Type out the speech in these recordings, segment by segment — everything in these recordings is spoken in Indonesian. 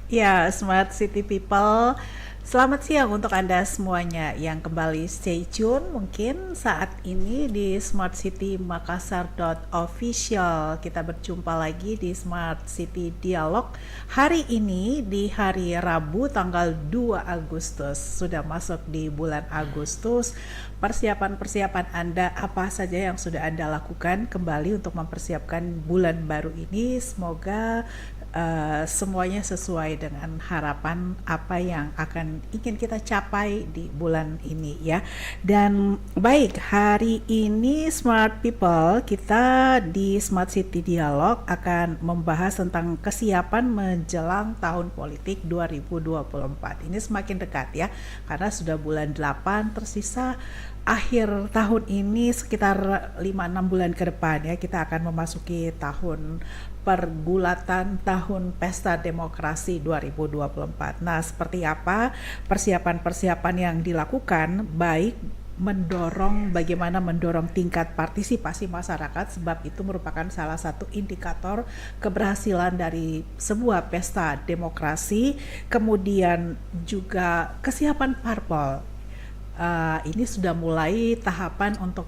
Ya, Smart City People. Selamat siang untuk Anda semuanya yang kembali stay tune mungkin saat ini di Smart City Makassar Official. Kita berjumpa lagi di Smart City Dialog hari ini di hari Rabu tanggal 2 Agustus. Sudah masuk di bulan Agustus. Persiapan-persiapan Anda apa saja yang sudah Anda lakukan kembali untuk mempersiapkan bulan baru ini? Semoga semuanya sesuai dengan harapan apa yang akan ingin kita capai di bulan ini ya. Dan baik, hari ini Smart People kita di Smart City Dialog akan membahas tentang kesiapan menjelang tahun politik 2024. Ini semakin dekat ya, karena sudah bulan 8 tersisa akhir tahun ini sekitar 5-6 bulan ke depan ya, kita akan memasuki tahun pergulatan tahun Pesta Demokrasi 2024. Nah, seperti apa persiapan-persiapan yang dilakukan baik bagaimana mendorong tingkat partisipasi masyarakat, sebab itu merupakan salah satu indikator keberhasilan dari sebuah pesta demokrasi, kemudian juga kesiapan parpol. Ini sudah mulai tahapan untuk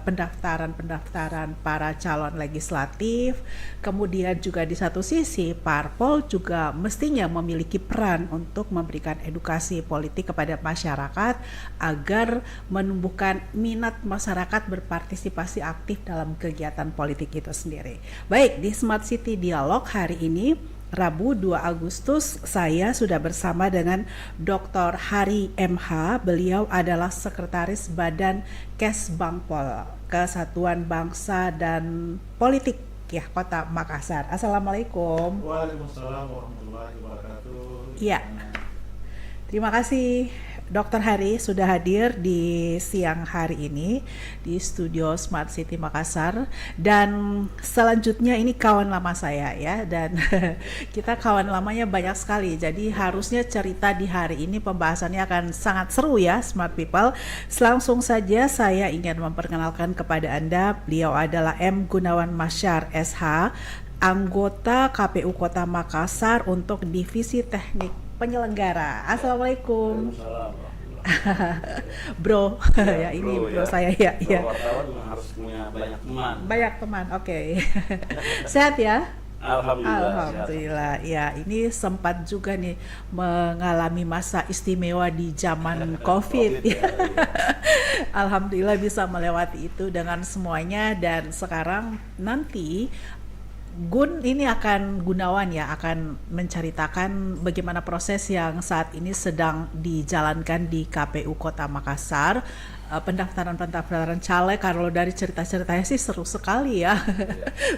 pendaftaran para calon legislatif. Kemudian juga di satu sisi parpol juga mestinya memiliki peran untuk memberikan edukasi politik kepada masyarakat agar menumbuhkan minat masyarakat berpartisipasi aktif dalam kegiatan politik itu sendiri. Baik, di Smart City Dialog hari ini Rabu 2 Agustus saya sudah bersama dengan Dr. Hari MH. Beliau adalah Sekretaris Badan Kesbangpol, Kesatuan Bangsa dan Politik ya Kota Makassar. Assalamualaikum. Waalaikumsalam warahmatullahi wabarakatuh. Iya, terima kasih Dr. Hari sudah hadir di siang hari ini di studio Smart City Makassar. Dan selanjutnya ini kawan lama saya ya, dan kita kawan lamanya banyak sekali, jadi harusnya cerita di hari ini pembahasannya akan sangat seru ya Smart People. Langsung saja saya ingin memperkenalkan kepada Anda, beliau adalah M. Gunawan Masyar SH, anggota KPU Kota Makassar untuk Divisi Teknik Penyelenggara. Assalamualaikum. Waalaikumsalam. Bro, ya ini bro saya ya. Wartawan harus punya banyak teman. Banyak teman, oke. Sehat ya? Alhamdulillah. Alhamdulillah. Ya, ini sempat juga nih mengalami masa istimewa di zaman COVID. Ya. Alhamdulillah bisa melewati itu dengan semuanya, dan sekarang nanti Gunawan ya akan menceritakan bagaimana proses yang saat ini sedang dijalankan di KPU Kota Makassar, pendaftaran caleg. Kalau dari cerita-ceritanya sih seru sekali ya.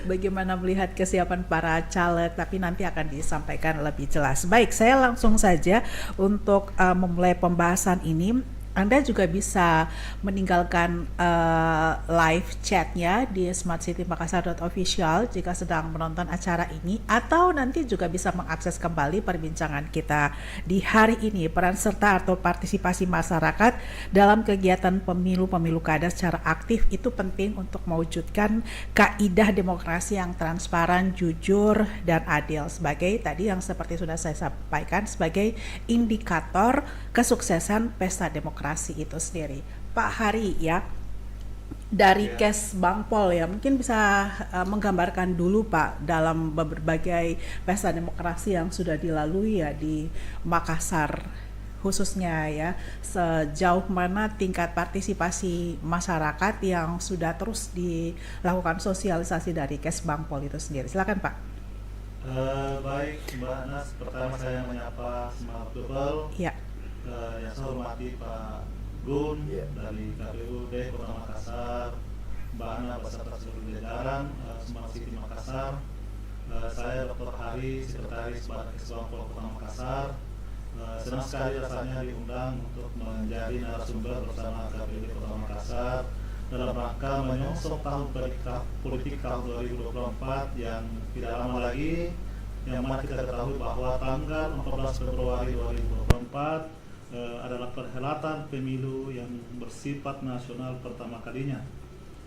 Bagaimana melihat kesiapan para caleg, tapi nanti akan disampaikan lebih jelas. Baik, saya langsung saja untuk memulai pembahasan ini. Anda juga bisa meninggalkan live chatnya di smartcitymakassar.official jika sedang menonton acara ini, atau nanti juga bisa mengakses kembali perbincangan kita di hari ini. Peran serta atau partisipasi masyarakat dalam kegiatan pemilu kada secara aktif itu penting untuk mewujudkan kaidah demokrasi yang transparan, jujur, dan adil, sebagai tadi yang seperti sudah saya sampaikan sebagai indikator kesuksesan pesta demokrasi itu sendiri. Pak Hari ya, dari Kesbangpol ya, mungkin bisa menggambarkan dulu Pak dalam berbagai pesta demokrasi yang sudah dilalui ya di Makassar khususnya ya, sejauh mana tingkat partisipasi masyarakat yang sudah terus dilakukan sosialisasi dari Kesbangpol itu sendiri. Silakan Pak. Baik Mbak Nas, pertama saya menyapa Smart People. Ya. Yang saya hormati Pak Gun dari KPUD Kota Makassar, Mbak Ana beserta seluruh jajaran Smart City Makassar. Saya Dr. Hari, Sekretaris Badan Kesbangpol Kota Makassar. Senang sekali rasanya diundang untuk menjadi narasumber bersama KPUD Kota Makassar dalam rangka menyongsong tahun politik tahun 2024 yang tidak lama lagi, yang mana kita ketahui bahwa tanggal 14 Februari 2024 adalah perhelatan pemilu yang bersifat nasional pertama kalinya.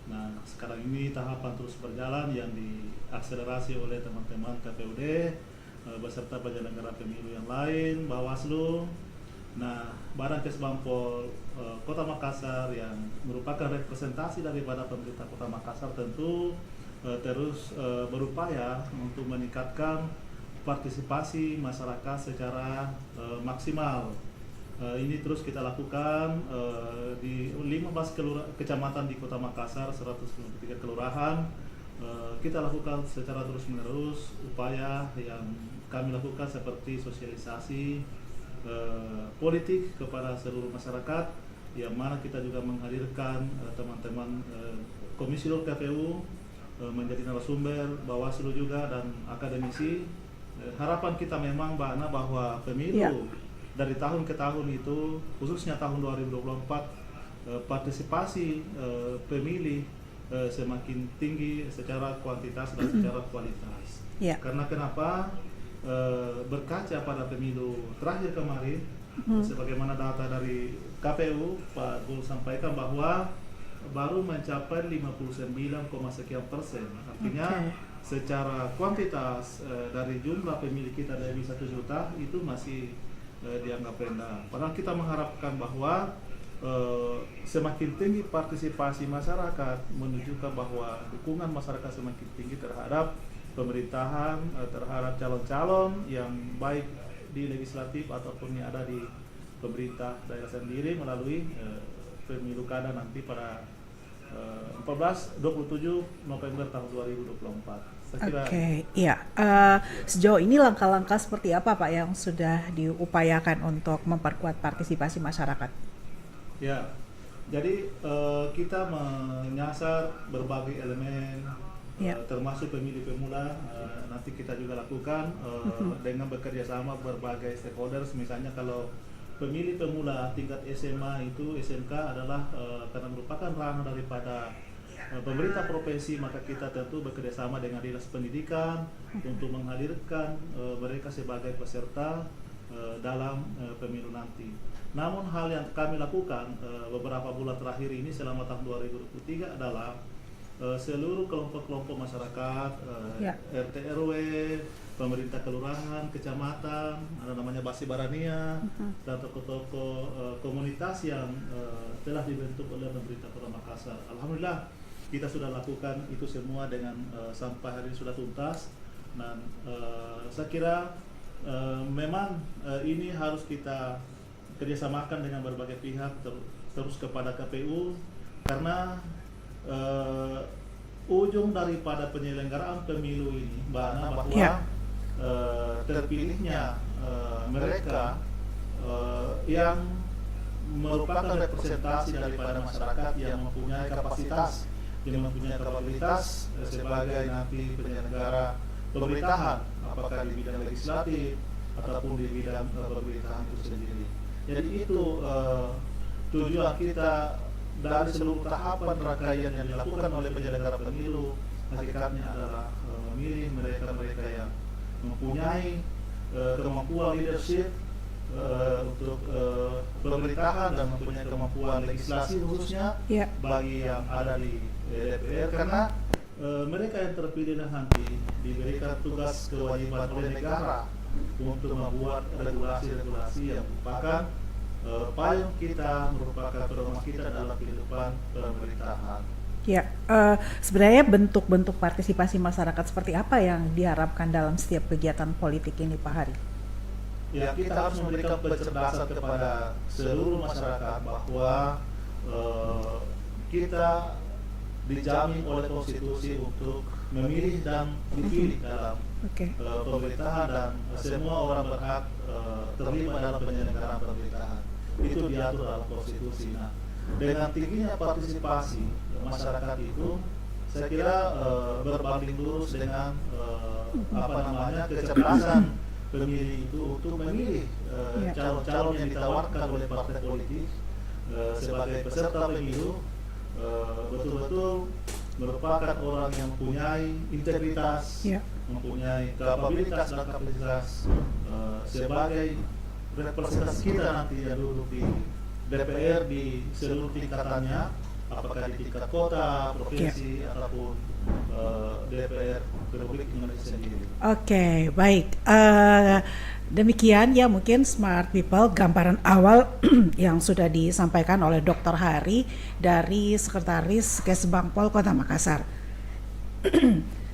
Nah, sekarang ini tahapan terus berjalan yang diakselerasi oleh teman-teman KPUD beserta penyelenggara pemilu yang lain, Bawaslu. Nah, Badan Kesbangpol Kota Makassar yang merupakan representasi daripada pemerintah Kota Makassar tentu terus berupaya untuk meningkatkan partisipasi masyarakat secara maksimal. Ini terus kita lakukan di 15 kecamatan di Kota Makassar, 193 kelurahan. Kita lakukan secara terus-menerus upaya yang kami lakukan seperti sosialisasi politik kepada seluruh masyarakat, yang mana kita juga menghadirkan teman-teman Komisi KPU menjadi narasumber, Bawaslu juga, dan akademisi. Harapan kita memang Mbak Ana bahwa pemilu dari tahun ke tahun itu, khususnya tahun 2024, partisipasi pemilih semakin tinggi secara kuantitas dan secara kualitas. Karena kenapa? Berkaca pada pemilu terakhir kemarin, sebagaimana data dari KPU, Pak Gul sampaikan bahwa baru mencapai 59, sekian persen. Artinya secara kuantitas dari jumlah pemilih kita dari 1 juta itu masih dianggap rendah. Padahal kita mengharapkan bahwa semakin tinggi partisipasi masyarakat menunjukkan bahwa dukungan masyarakat semakin tinggi terhadap pemerintahan, terhadap calon-calon yang baik di legislatif ataupun yang ada di pemerintah daerah sendiri melalui pemilu kada nanti pada 27 November tahun 2024. Sejauh ini langkah-langkah seperti apa Pak yang sudah diupayakan untuk memperkuat partisipasi masyarakat? Ya, jadi kita menyasar berbagai elemen, termasuk pemilih pemula. Nanti kita juga lakukan dengan bekerja sama berbagai stakeholders. Misalnya kalau pemilih pemula tingkat SMA itu, SMK adalah karena merupakan ranah daripada pemerintah provinsi, maka kita tentu bekerja sama dengan Dinas Pendidikan untuk menghadirkan mereka sebagai peserta dalam pemilu nanti. Namun hal yang kami lakukan beberapa bulan terakhir ini selama tahun 2023 adalah seluruh kelompok-kelompok masyarakat, RT RW, pemerintah kelurahan, kecamatan, ada namanya Basi Barania, dan tokoh-tokoh komunitas yang telah dibentuk oleh pemerintah Kota Makassar. Alhamdulillah kita sudah lakukan itu semua dengan sampai hari ini sudah tuntas. Dan saya kira memang ini harus kita kerjasamakan dengan berbagai pihak, terus kepada KPU, karena ujung daripada penyelenggaraan pemilu ini Mbak Ana, bahwa terpilihnya mereka yang merupakan representasi daripada masyarakat yang mempunyai kapasitas, yang mempunyai kapabilitas sebagai nanti penyelenggara pemerintahan, apakah di bidang legislatif ataupun di bidang pemerintahan itu sendiri. Jadi itu tujuan kita dari seluruh tahapan rangkaian yang dilakukan oleh penyelenggara pemilu, hakikatnya adalah memilih mereka-mereka yang mempunyai kemampuan leadership untuk pemerintahan dan mempunyai kemampuan legislasi khususnya bagi yang ada di DPR, karena mereka yang terpilih nanti diberikan tugas kewajiban oleh negara untuk membuat regulasi-regulasi yang merupakan payung kita, merupakan pedoman kita dalam kehidupan pemerintahan. Sebenarnya bentuk-bentuk partisipasi masyarakat seperti apa yang diharapkan dalam setiap kegiatan politik ini Pak Hari? Ya, kita harus memberikan pencerdasan kepada seluruh masyarakat bahwa kita dijamin oleh konstitusi untuk memilih dan dipilih dalam pemerintahan, dan semua orang berhak terlibat dalam penyelenggaraan pemerintahan. Itu diatur dalam konstitusi. Nah, dengan tingginya partisipasi masyarakat itu, saya kira berbanding lurus dengan kecerdasan pemilih itu untuk memilih calon-calon yang ditawarkan oleh partai politik sebagai peserta pemilu, betul-betul merupakan orang yang mempunyai integritas, mempunyai kapabilitas dan kapasitas sebagai representasi kita nanti yang duduk di DPR di seluruh tingkatannya, apakah di tingkat kota, provinsi, ataupun DPR Republik Indonesia sendiri. Oke, baik. Demikian ya mungkin Smart People gambaran awal yang sudah disampaikan oleh Dr. Hari dari Sekretaris Kesbangpol Kota Makassar.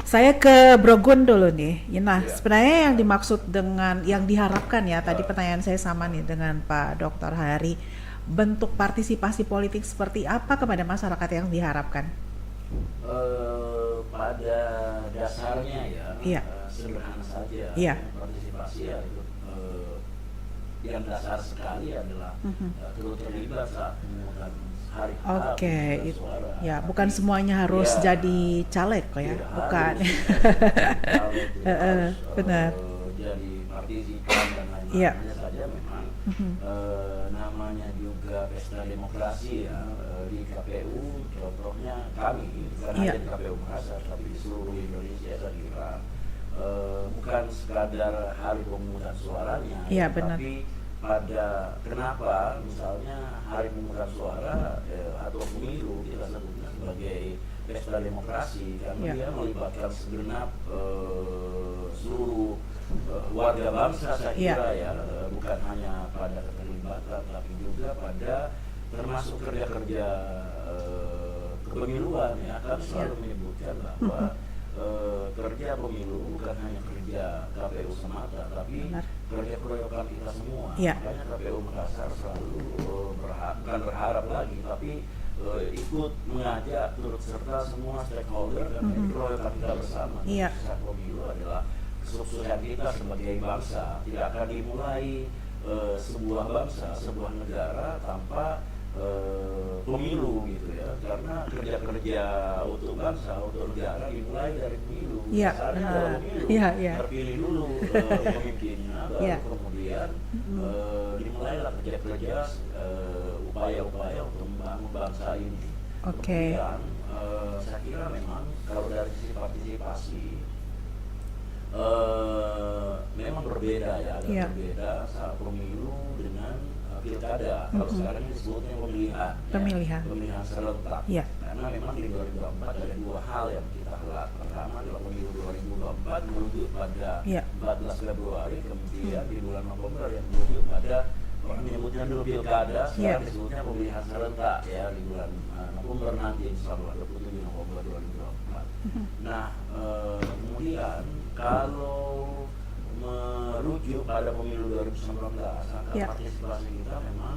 Saya ke Brogun dulu nih. Nah, sebenarnya yang dimaksud dengan yang diharapkan ya, tadi pertanyaan saya sama nih dengan Pak Dr. Hari, bentuk partisipasi politik seperti apa kepada masyarakat yang diharapkan? Pada dasarnya ya, Iya. sederhana saja. Iya. Partisipasi ya itu yang dasar sekali adalah turut terlibat saat pemungutan hari H. Oke, suara. ya bukan semuanya harus Ya, jadi caleg kok ya, tidak bukan. harus, tidak harus, Benar. Jadi partisipan dan lain-lain. Iya. Hanya saja memang namanya juga pesta demokrasi ya, di KPU contohnya kami bukan Iya. hanya di KPU Makassar tapi di seluruh Indonesia saya kira bukan sekadar hari pemungutan suaranya Iya, benar. tapi pada kenapa misalnya hari pemungutan suara atau pemilu kita sebutnya sebagai pesta demokrasi karena Iya. dia melibatkan segenap seluruh warga bangsa saya Iya. kira ya, bukan hanya pada keterlibatan tapi juga pada termasuk kerja-kerja kepemiluan ya. Kami selalu menyebutkan bahwa kerja pemilu bukan hanya kerja KPU semata tapi Benar. kerja keroyokan kita semua. Iya. Makanya KPU Makassar selalu bukan berharap lagi tapi ikut mengajak turut serta semua stakeholder dan keroyokan kita bersama. Iya. Saat pemilu adalah kesuksesan kita sebagai bangsa. Tidak akan dimulai sebuah bangsa, sebuah negara tanpa pemilu gitu ya, karena kerja-kerja untuk bangsa, untuk negara dimulai dari pemilu. Iya, Misalnya benar. kalau pemilu Iya, iya. terpilih dulu pemimpinnya, baru Iya. kemudian dimulailah kerja-kerja upaya-upaya untuk membangun bangsa ini. Oke. Kemudian saya kira memang kalau dari sisi partisipasi memang berbeda ya, agak Iya. berbeda saat pemilu dengan pilkada. Kalau sekarang disebutnya pemilihan, Pemilihan. serentak. Iya. Karena memang di 2024 ada dua hal yang kita helat. Pertama adalah pemilu 2024 menuju pada Iya. 14 Februari, kemudian di bulan November yang menuju pada orang menyebutnya dulu pilkada, sekarang Iya. disebutnya pemilihan serentak ya di bulan November nanti, insyaallah 27 November 2024. Nah, kemudian kalau merujuk pada pemilu 2019, angka Ya. partisipasi kita memang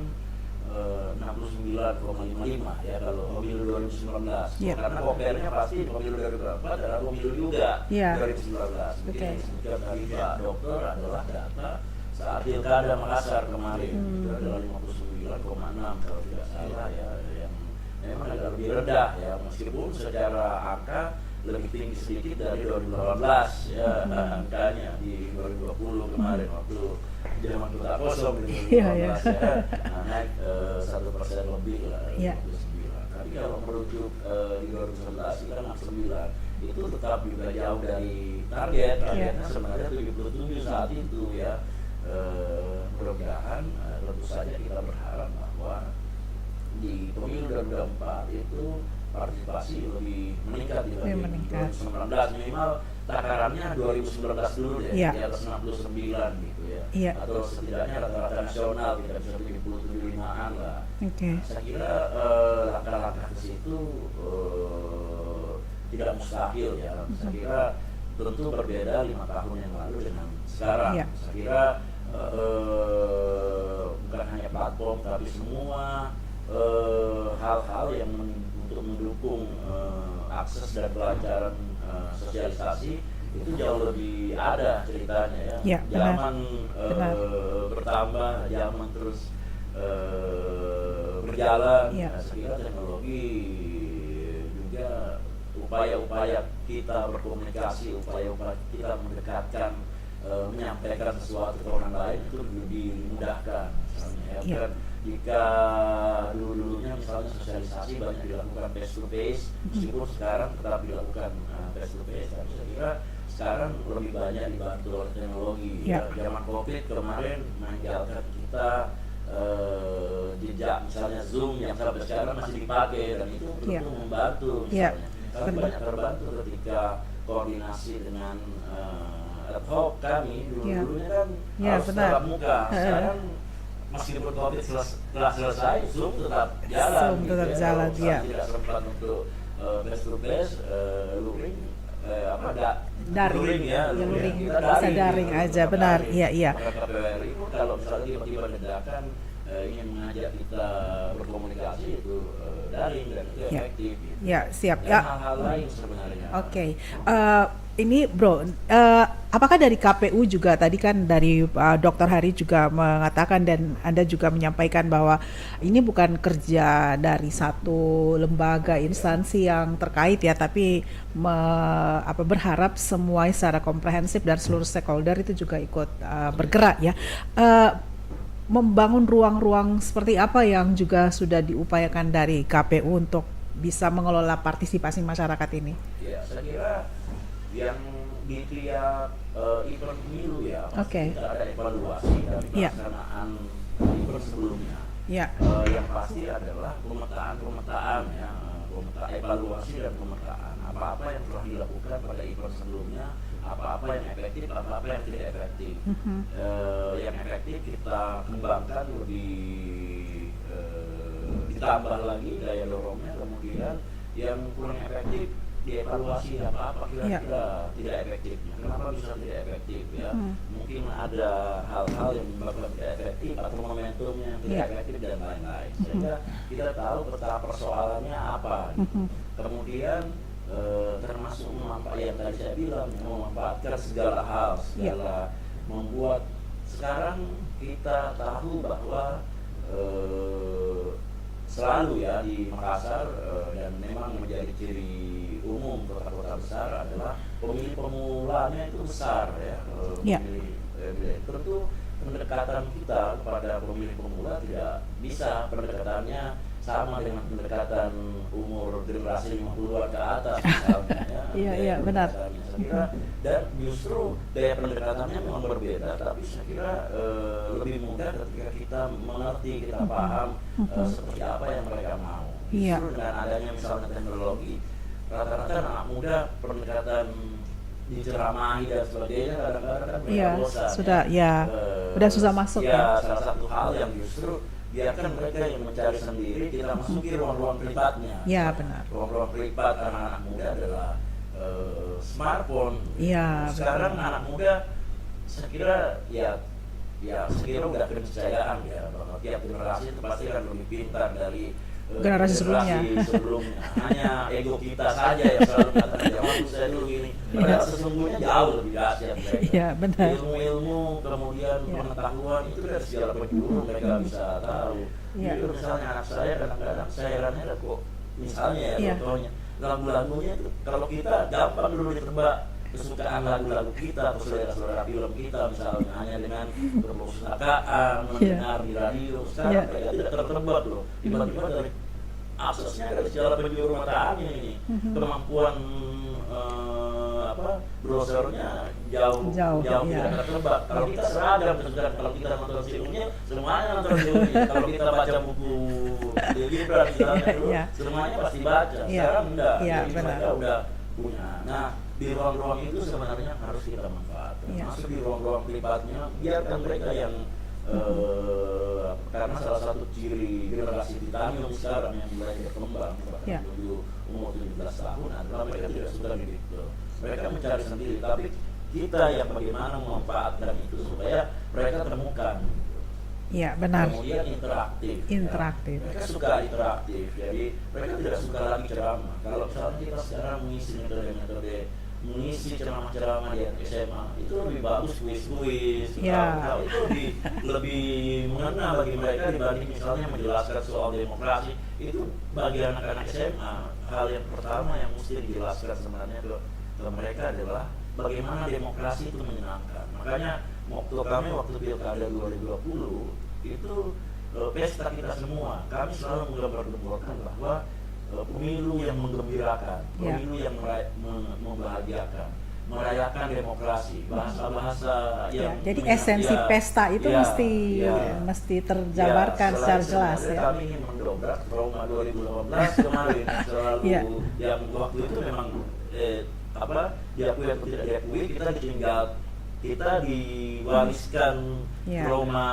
69,55 ya kalau pemilu 2019. Ya. Karena compare-nya pasti pemilu 2024 adalah pemilu juga Ya. 2019. Mungkin Oke. yang disebutkan tadi Pak Dokter adalah data saat pilkada Makassar kemarin itu adalah 59,6 kalau tidak salah ya, yang memang agak lebih rendah ya meskipun secara angka lebih tinggi sedikit dari 2018 ya angkanya di 2020 kemarin waktu zaman kita kosong di 2018 Iya, iya. ya naik 1% lebih lah Iya. 29. Tapi kalau merujuk di 2011 kita 69 itu tetap juga jauh dari targetnya sebenarnya 77 saat itu ya. Mudah-mudahan tentu saja kita berharap bahwa di pemilu 2024 itu partisipasi lebih meningkat dibanding meningkat. 2019 minimal takarannya 2019 dulu deh Iya. di atas 69 gitu ya. Iya. Atau setidaknya rata-rata nasional kita bisa 75-an lah. Oke. Saya kira langkah-langkah ke situ tidak mustahil ya. Saya kira tentu berbeda 5 tahun yang lalu dengan sekarang. Iya. Saya kira bukan hanya platform tapi semua hal-hal yang untuk mendukung akses dan kelancaran sosialisasi itu jauh lebih ada ceritanya ya. Ya, benar. Zaman Benar. bertambah, zaman terus berjalan. Ya. Saya kira teknologi juga upaya-upaya kita berkomunikasi, upaya-upaya kita mendekatkan, menyampaikan sesuatu ke orang lain itu lebih dimudahkan. Misalnya, ya, Ya. kan, jika dulu-dulunya misalnya sosialisasi banyak dilakukan face to face, meskipun sekarang tetap dilakukan face to face, tapi saya kira sekarang lebih banyak dibantu oleh teknologi. Ya. Zaman COVID kemarin meninggalkan kita jejak misalnya Zoom yang sampai sekarang masih dipakai dan itu Ya. tentu membantu Ya. misalnya. Kami banyak terbantu ketika koordinasi dengan ad hoc kami dulunya kan harus tatap muka. Sekarang meskipun COVID telah selesai, Zoom tetap jalan. Zoom tetap jalan, ya. Tidak sempat untuk face to face, luring, daring ya, luring, kita bisa daring gitu, aja, benar, iya. Maka KPWRI pun kalau misalnya tiba-tiba dadakan ingin mengajak kita berkomunikasi itu daring dan itu efektif. Gitu. Ya, siap. Dan hal-hal lain sebenarnya. Oke. Ini Bro, apakah dari KPU juga tadi kan dari Dr. Hari juga mengatakan dan Anda juga menyampaikan bahwa ini bukan kerja dari satu lembaga instansi yang terkait ya, tapi berharap semua secara komprehensif dan seluruh stakeholder itu juga ikut bergerak ya. Membangun ruang-ruang seperti apa yang juga sudah diupayakan dari KPU untuk bisa mengelola partisipasi masyarakat ini? Ya, saya kira yang di tiap event pemilu ya, pasti tidak ada evaluasi dari pelaksanaan event sebelumnya. Yang pasti adalah pemetaan ya, evaluasi dan pemetaan apa-apa yang telah dilakukan pada event sebelumnya, apa-apa yang efektif, apa-apa yang tidak efektif. Yang efektif kita kembangkan lebih ditambah lagi daya dorongnya, kemudian yang kurang efektif dievaluasi apa kira-kira tidak efektifnya. Kenapa bisa tidak efektif ya? Mungkin ada hal-hal yang menyebabkan tidak efektif atau momentumnya yang tidak efektif dan lain-lain. Sehingga kita tahu peta persoalannya apa. Kemudian termasuk yang tadi saya bilang, memanfaatkan segala hal, membuat sekarang kita tahu bahwa selalu ya di Makassar dan memang menjadi ciri umum kota-kota besar adalah pemilih pemulanya itu besar ya. Tentu pendekatan kita kepada pemilih pemula tidak bisa pendekatannya sama dengan pendekatan umur generasi 50-an ke atas misalnya ya. Iya, benar. Saya kira, dan justru daya pendekatannya memang berbeda, tapi saya kira lebih mudah ketika kita mengerti, kita paham seperti apa yang mereka mau. Justru dengan adanya misalnya teknologi, rata-rata anak muda pendekatan diceramahi dan sebagainya kadang-kadang kan mereka bosan. Udah susah masuk ya. Salah satu hal yang justru biarkan mereka yang mencari sendiri, kita masuki ruang-ruang privatnya. Ya, benar. Ruang-ruang privat anak-anak muda adalah smartphone. Sekarang anak muda saya kira saya udah keniscayaan ya bahwa tiap generasi itu pasti akan lebih pintar dari generasi sebelumnya. Hanya ego kita saja yang selalu mengatakan waktu saya dulu gini. Padahal sesungguhnya jauh lebih dahsyat mereka. Iya, benar. Ilmu-ilmu, kemudian pengetahuan itu dari segala penjuru mereka bisa tahu. Jadi misalnya anak saya kadang-kadang saya herannya kok misalnya contohnya lagu-lagunya itu kalau kita gampang dulu ditebak kesukaan lagu-lagu kita atau selera-selera film kita misalnya hanya dengan perpustakaan, mendengar di radio. Sekarang mereka tidak tertebak loh. Tiba-tiba dari aksesnya dari segala penjuru mata angin ini, kemampuan browsernya jauh tidak tertebak. Kalau kita seragam, kalau kita nonton filmnya semuanya nonton filmnya. Kalau kita baca buku di Libran misalnya dulu, semuanya pasti baca. Sekarang enggak. Jadi mereka udah punya. Nah, di ruang-ruang itu sebenarnya harus kita manfaatkan. Masuk di ruang-ruang privatnya, biarkan mereka yang karena salah satu ciri generasi titanium sekarang yang mulai berkembang menuju umur 17 tahun adalah mereka tidak suka gitu. Mereka mencari sendiri, tapi kita yang bagaimana memanfaatkan itu supaya mereka temukan. Iya, benar. Kemudian interaktif. Ya. Mereka suka interaktif, jadi mereka tidak suka lagi ceramah. Kalau misalnya kita sekarang metode mengisi ceramah-ceramah di SMA itu lebih bagus kuis-kuis, itu lebih mengena bagi mereka dibanding misalnya menjelaskan soal demokrasi. Itu bagi anak-anak SMA hal yang pertama yang mesti dijelaskan sebenarnya ke mereka adalah bagaimana demokrasi itu menyenangkan. Makanya waktu pilkada 2020 itu pesta kita semua, kami selalu menggambar-gemborkan bahwa pemilu yang menggembirakan, pemilu yang membahagiakan. merayakan demokrasi, bahasa-bahasa Ya, yang jadi esensi pesta itu mesti terjabarkan secara jelas ya. Kami ingin mendobrak trauma 2018 kemarin selalu Ya. yang waktu itu memang diakui atau tidak diakui, kita diwariskan Ya. trauma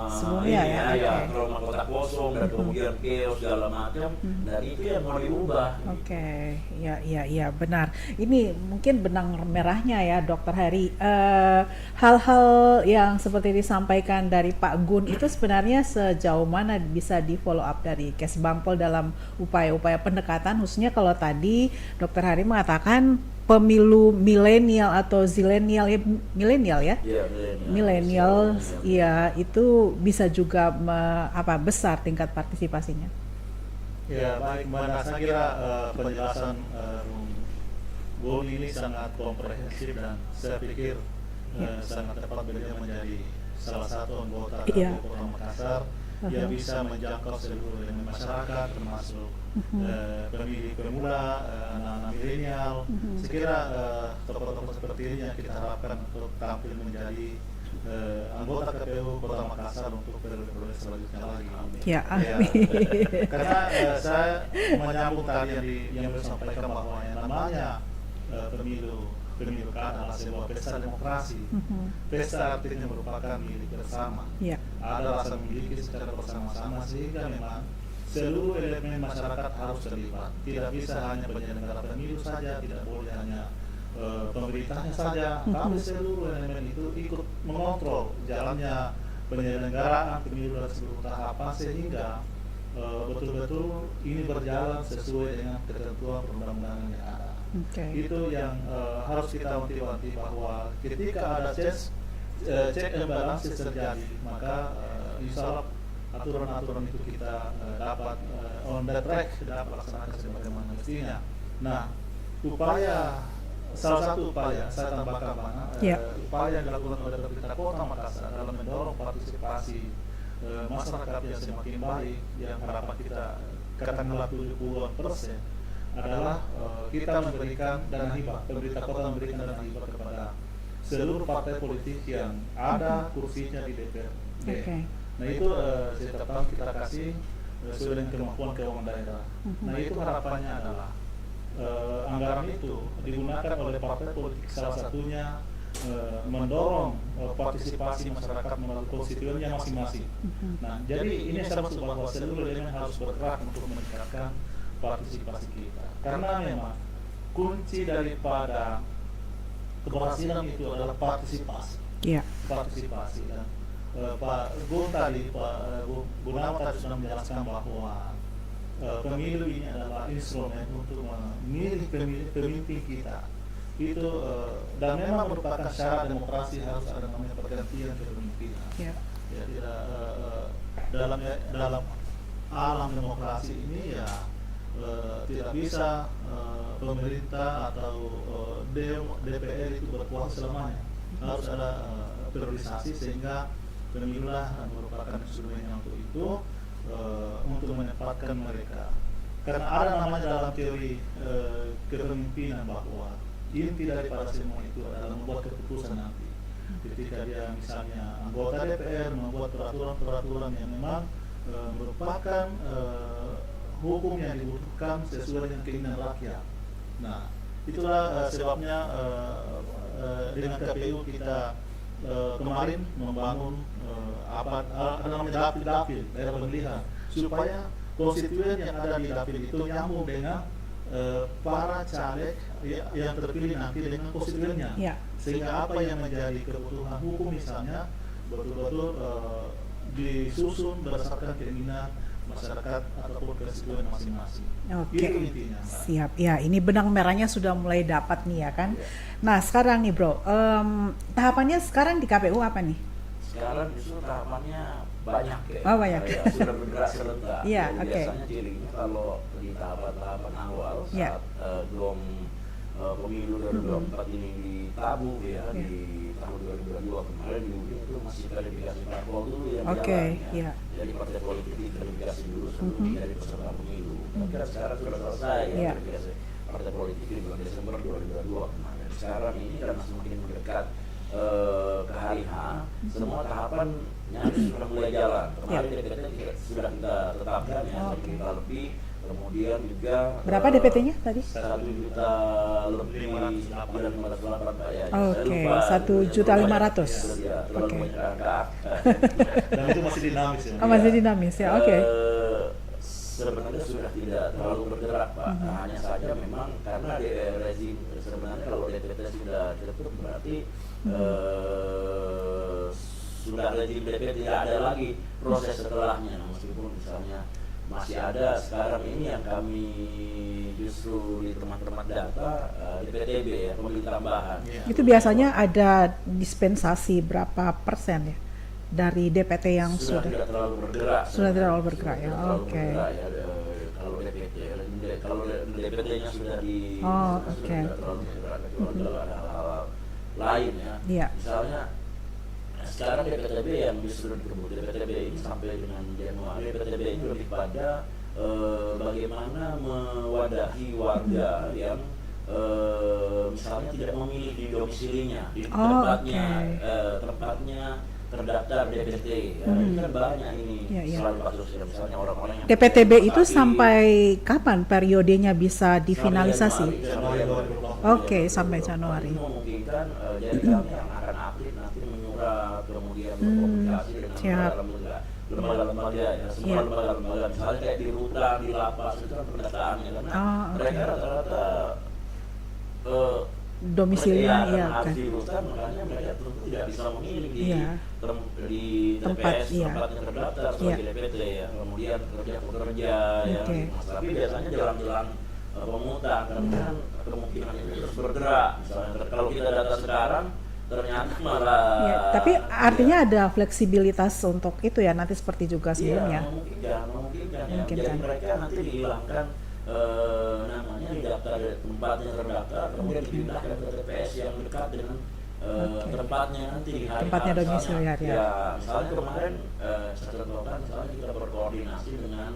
Sebelumnya ini, ya, oke. trauma kota kosong dan kemudian chaos segala macam, dan itu yang mau diubah. Oke, ya benar. Ini mungkin benang merahnya ya, Dokter Heri. Hal-hal yang seperti disampaikan dari Pak Gun itu sebenarnya sejauh mana bisa di follow up dari Kesbangpol dalam upaya-upaya pendekatan, khususnya kalau tadi Dokter Heri mengatakan pemilu milenial atau zilenial ya, milenial ya. Iya, Milenial, ya itu bisa juga besar tingkat partisipasinya. Ya baik Mbak, saya kira penjelasan Gun ini sangat komprehensif dan saya pikir sangat tepat beliau menjadi salah satu anggota Iya. KPU Kota Makassar yang bisa menjangkau seluruh elemen masyarakat termasuk pemilih pemula, anak-anak milenial. Saya kira tokoh-tokoh seperti ini yang kita harapkan untuk tampil menjadi anggota KPU Kota Makassar untuk periode selanjutnya lagi. Ya, Ya, amin. karena saya menyambung tadi yang disampaikan bahwa yang namanya pemilu kan adalah sebuah pesta demokrasi. Pesta artinya merupakan milik bersama. Ya. Ada rasa memiliki secara bersama-sama sehingga memang seluruh elemen masyarakat harus terlibat. Tidak bisa hanya penyelenggara pemilu saja, tidak boleh hanya pemerintahnya saja, tapi seluruh elemen itu ikut mengontrol jalannya penyelenggaraan pemilu dan seluruh tahapan sehingga betul-betul ini berjalan sesuai dengan ketentuan perundang-undangan yang ada. Itu yang harus kita wanti-wanti bahwa ketika ada check and balances terjadi, maka insya Allah aturan-aturan itu kita dapat on the track, dapat laksanakan sebagaimana mestinya. Nah, salah satu upaya saya tambahkan upaya yang dilakukan oleh pemerintah Kota Makassar dalam mendorong partisipasi masyarakat yang semakin baik, yang harapan kita katakanlah 70% adalah kita memberikan dana hibah, pemerintah kota memberikan dana hibah kepada seluruh partai politik yang ada kursinya di DPRD. Nah itu setiap tahun kita kasih sesuai dengan kemampuan keuangan daerah. Nah itu harapannya adalah anggaran itu digunakan oleh partai politik, salah satunya mendorong partisipasi masyarakat melalui konstituennya masing-masing. Nah jadi ini saya maksud bahwa seluruh elemen harus bergerak untuk meningkatkan partisipasi kita, karena memang kunci daripada keberhasilan itu adalah partisipasi. Partisipasi dan Pak Gun tadi, Pak Gunawan tadi sudah menjelaskan bahwa pemilu ini adalah instrumen untuk memilih pemimpin kita. Itu dan memang merupakan syarat demokrasi, harus ada namanya pergantian kepemimpinan. Ya tidak dalam alam demokrasi ini ya tidak bisa pemerintah atau DPR itu berkuasa selamanya. Harus ada priorisasi sehingga pemilulah merupakan instrumen untuk itu, untuk menempatkan mereka. Karena ada namanya dalam teori kepemimpinan bahwa inti daripada semua itu adalah membuat keputusan nanti. Ketika dia misalnya anggota DPR membuat peraturan-peraturan yang memang merupakan hukum yang dibutuhkan sesuai dengan keinginan rakyat. Nah, itulah sebabnya dengan KPU kita kemarin membangun ada namanya dapil daerah pemilihan, supaya konstituen yang ada di dapil itu nyambung dengan para caleg yang terpilih nanti dengan konstituennya, sehingga apa yang menjadi kebutuhan hukum misalnya betul-betul disusun berdasarkan keinginan masyarakat ataupun konstituen masing-masing. Oke, itu intinya, Mbak. Siap. Ya, ini benang merahnya sudah mulai dapat nih ya kan. Nah sekarang nih bro, tahapannya sekarang di KPU apa nih? Sekarang justru tahapannya banyak ya. Oh, banyak. Ya, sudah bergerak serentak. Iya, Jadi oke. biasanya cirinya kalau di tahapan-tahapan awal saat belum pemilu 2024 ini ditabuh ya, di tahun 2022 kemarin itu masih verifikasi parpol dulu yang berjalan ya. Jadi partai politik diverifikasi dulu sebelum menjadi peserta pemilu. Kira sekarang sudah selesai ya, verifikasi partai politik di bulan Desember 2022 kemarin. sekarang ini karena semakin mendekat ke hari H, semua tahapan nyaris sudah mulai jalan. Kemarin DPT sudah kita tetapkan ya, 1 juta lebih. Kemudian juga Berapa DPT-nya tadi? 1 juta lebih 508 Pak ya. Oke, 1.500.000. Ya, terlalu Oke. banyak angka. Dan itu masih dinamis ya. Oh, masih dinamis ya, oke. Sebenarnya sudah tidak terlalu bergerak Pak. Hanya saja memang karena di rezim sebenarnya kalau DPT sudah ditutup berarti sudah rezim DPT tidak ada lagi proses setelahnya, meskipun misalnya masih ada sekarang ini yang kami justru di teman-teman data DPTB ya, pemilih tambahan. Itu biasanya ada dispensasi berapa persen ya dari DPT yang sudah tidak terlalu bergerak. Sudah tidak terlalu bergerak ya, Sudah terlalu oke. bergerak ya, kalau DPT, kalau DPT-nya sudah di Oh, sudah oke. tidak terlalu bergerak, kecuali kalau ada hal-hal lain ya. Iya. Misalnya sekarang DPTB yang justru dikebut DPTB ini sampai dengan Januari, DPTB ini lebih pada bagaimana mewadahi warga yang misalnya tidak memilih di domisilinya, di Oh, tempatnya oke. tempatnya terdaftar DPT. Ya, ini kan banyak ini Iya, iya. selalu kasusnya, misalnya orang-orang yang DPTB itu tapi sampai kapan periodenya bisa difinalisasi? Januari 2020. Oke, sampai Januari. Ini memungkinkan jadi kami yang akan aktif nanti menyurat, kemudian berkomunikasi dengan siap. lembaga-lembaga ya, semua Iya. lembaga-lembaga, misalnya kayak di rutan, di lapas itu kan pendataannya karena Oh, oke. mereka rata-rata Domisilinya iya, karena oke. harus di rutan, makanya mereka tentu tidak bisa memilih di Iya. di Tempat, TPS iya. tempatnya terdaftar sebagai DPT ya, kemudian pekerja ya, Oke. tapi biasanya jelang-jelang pemungutan kan kemungkinan itu terus bergerak, misalnya kalau kita data sekarang ternyata malah Ya, tapi artinya ada fleksibilitas untuk itu ya nanti seperti juga sebelumnya. memungkinkan ya. Memungkinkan. Jadi mereka nanti dihilangkan namanya di daftar tempatnya terdaftar, kemudian dipindahkan ke TPS yang dekat dengan Oke. tempatnya nanti di hari Tempatnya H. domisili Misalnya, hari H. ya misalnya kemarin saya contohkan misalnya kita berkoordinasi dengan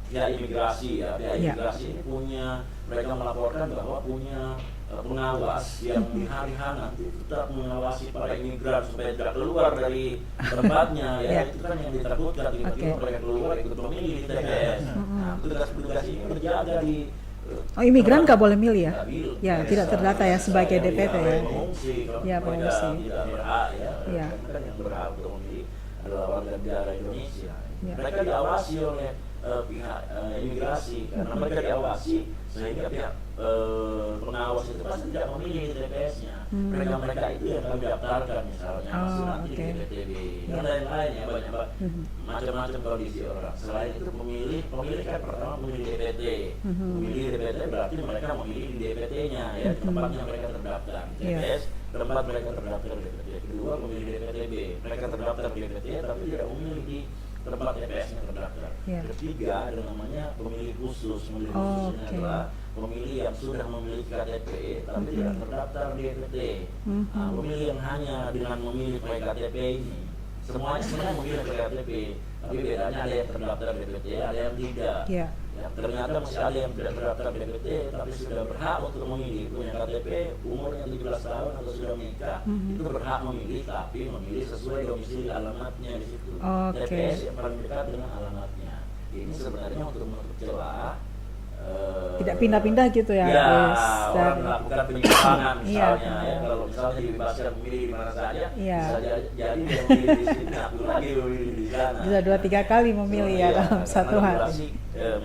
ya imigrasi ya, Ya. imigrasi ini punya, mereka melaporkan bahwa punya pengawas yang di hari H nanti tetap mengawasi para imigran supaya tidak keluar dari tempatnya ya. Ya. Itu kan yang ditakutkan tiba-tiba Oke. mereka keluar ikut memilih di TPS. Nah, tugas-tugas ini berjaga di Oh, imigran nggak boleh milih ya? nggak milih. Ya, tidak terdata ya sebagai DPT ya. Pengungsi, kalau Ya, mereka pengungsi. tidak berhak ya. Ya. Karena kan yang berhak untuk memilih adalah warga negara Indonesia. Ya. Mereka diawasi oleh pihak imigrasi, karena mereka diawasi sehingga pihak pengawas itu pasti tidak memilih di TPS-nya. Mereka itu yang kami daftarkan misalnya, Oh, masih nanti oke. di DPTB Ya. dan lain-lain ya, banyak macam-macam kondisi orang. Selain itu pemilih kan pertama memilih DPT, memilih DPT berarti mereka memilih di DPT-nya ya, tempatnya mereka terdaftar di Iya. TPS, tempat mereka terdaftar di DPT. Kedua memilih DPTB, mereka terdaftar di DPT tapi tidak memilih di tempat TPS-nya terdaftar. Iya. Ketiga ada namanya pemilih khusus. Pemilih Oh, khusus ini oke. adalah pemilih yang sudah memiliki KTP tapi tidak terdaftar di DPT. Nah, pemilih yang hanya dengan memilih KTP ini semuanya sebenarnya memilih KTP, tapi bedanya ada yang terdaftar di DPT, ada yang tidak. Ya. Ya, ternyata masih ada yang tidak terdaftar di DPT tapi sudah berhak untuk memilih, punya KTP, umurnya 17 tahun atau sudah menikah, itu berhak memilih tapi memilih sesuai domisili alamatnya di situ. Oke. TPS yang paling dekat dengan alamatnya. Ini sebenarnya untuk menutup celah Tidak pindah-pindah gitu ya. ya, Wes, orang dan- melakukan penyimpangan Iya. misalnya ya, kalau misalnya dibebaskan memilih di mana saja, Iya. bisa jadi dia memilih di sini, aku lagi memilih di sana. bisa 2-3 kali memilih ya dalam satu karena hari. regulasi,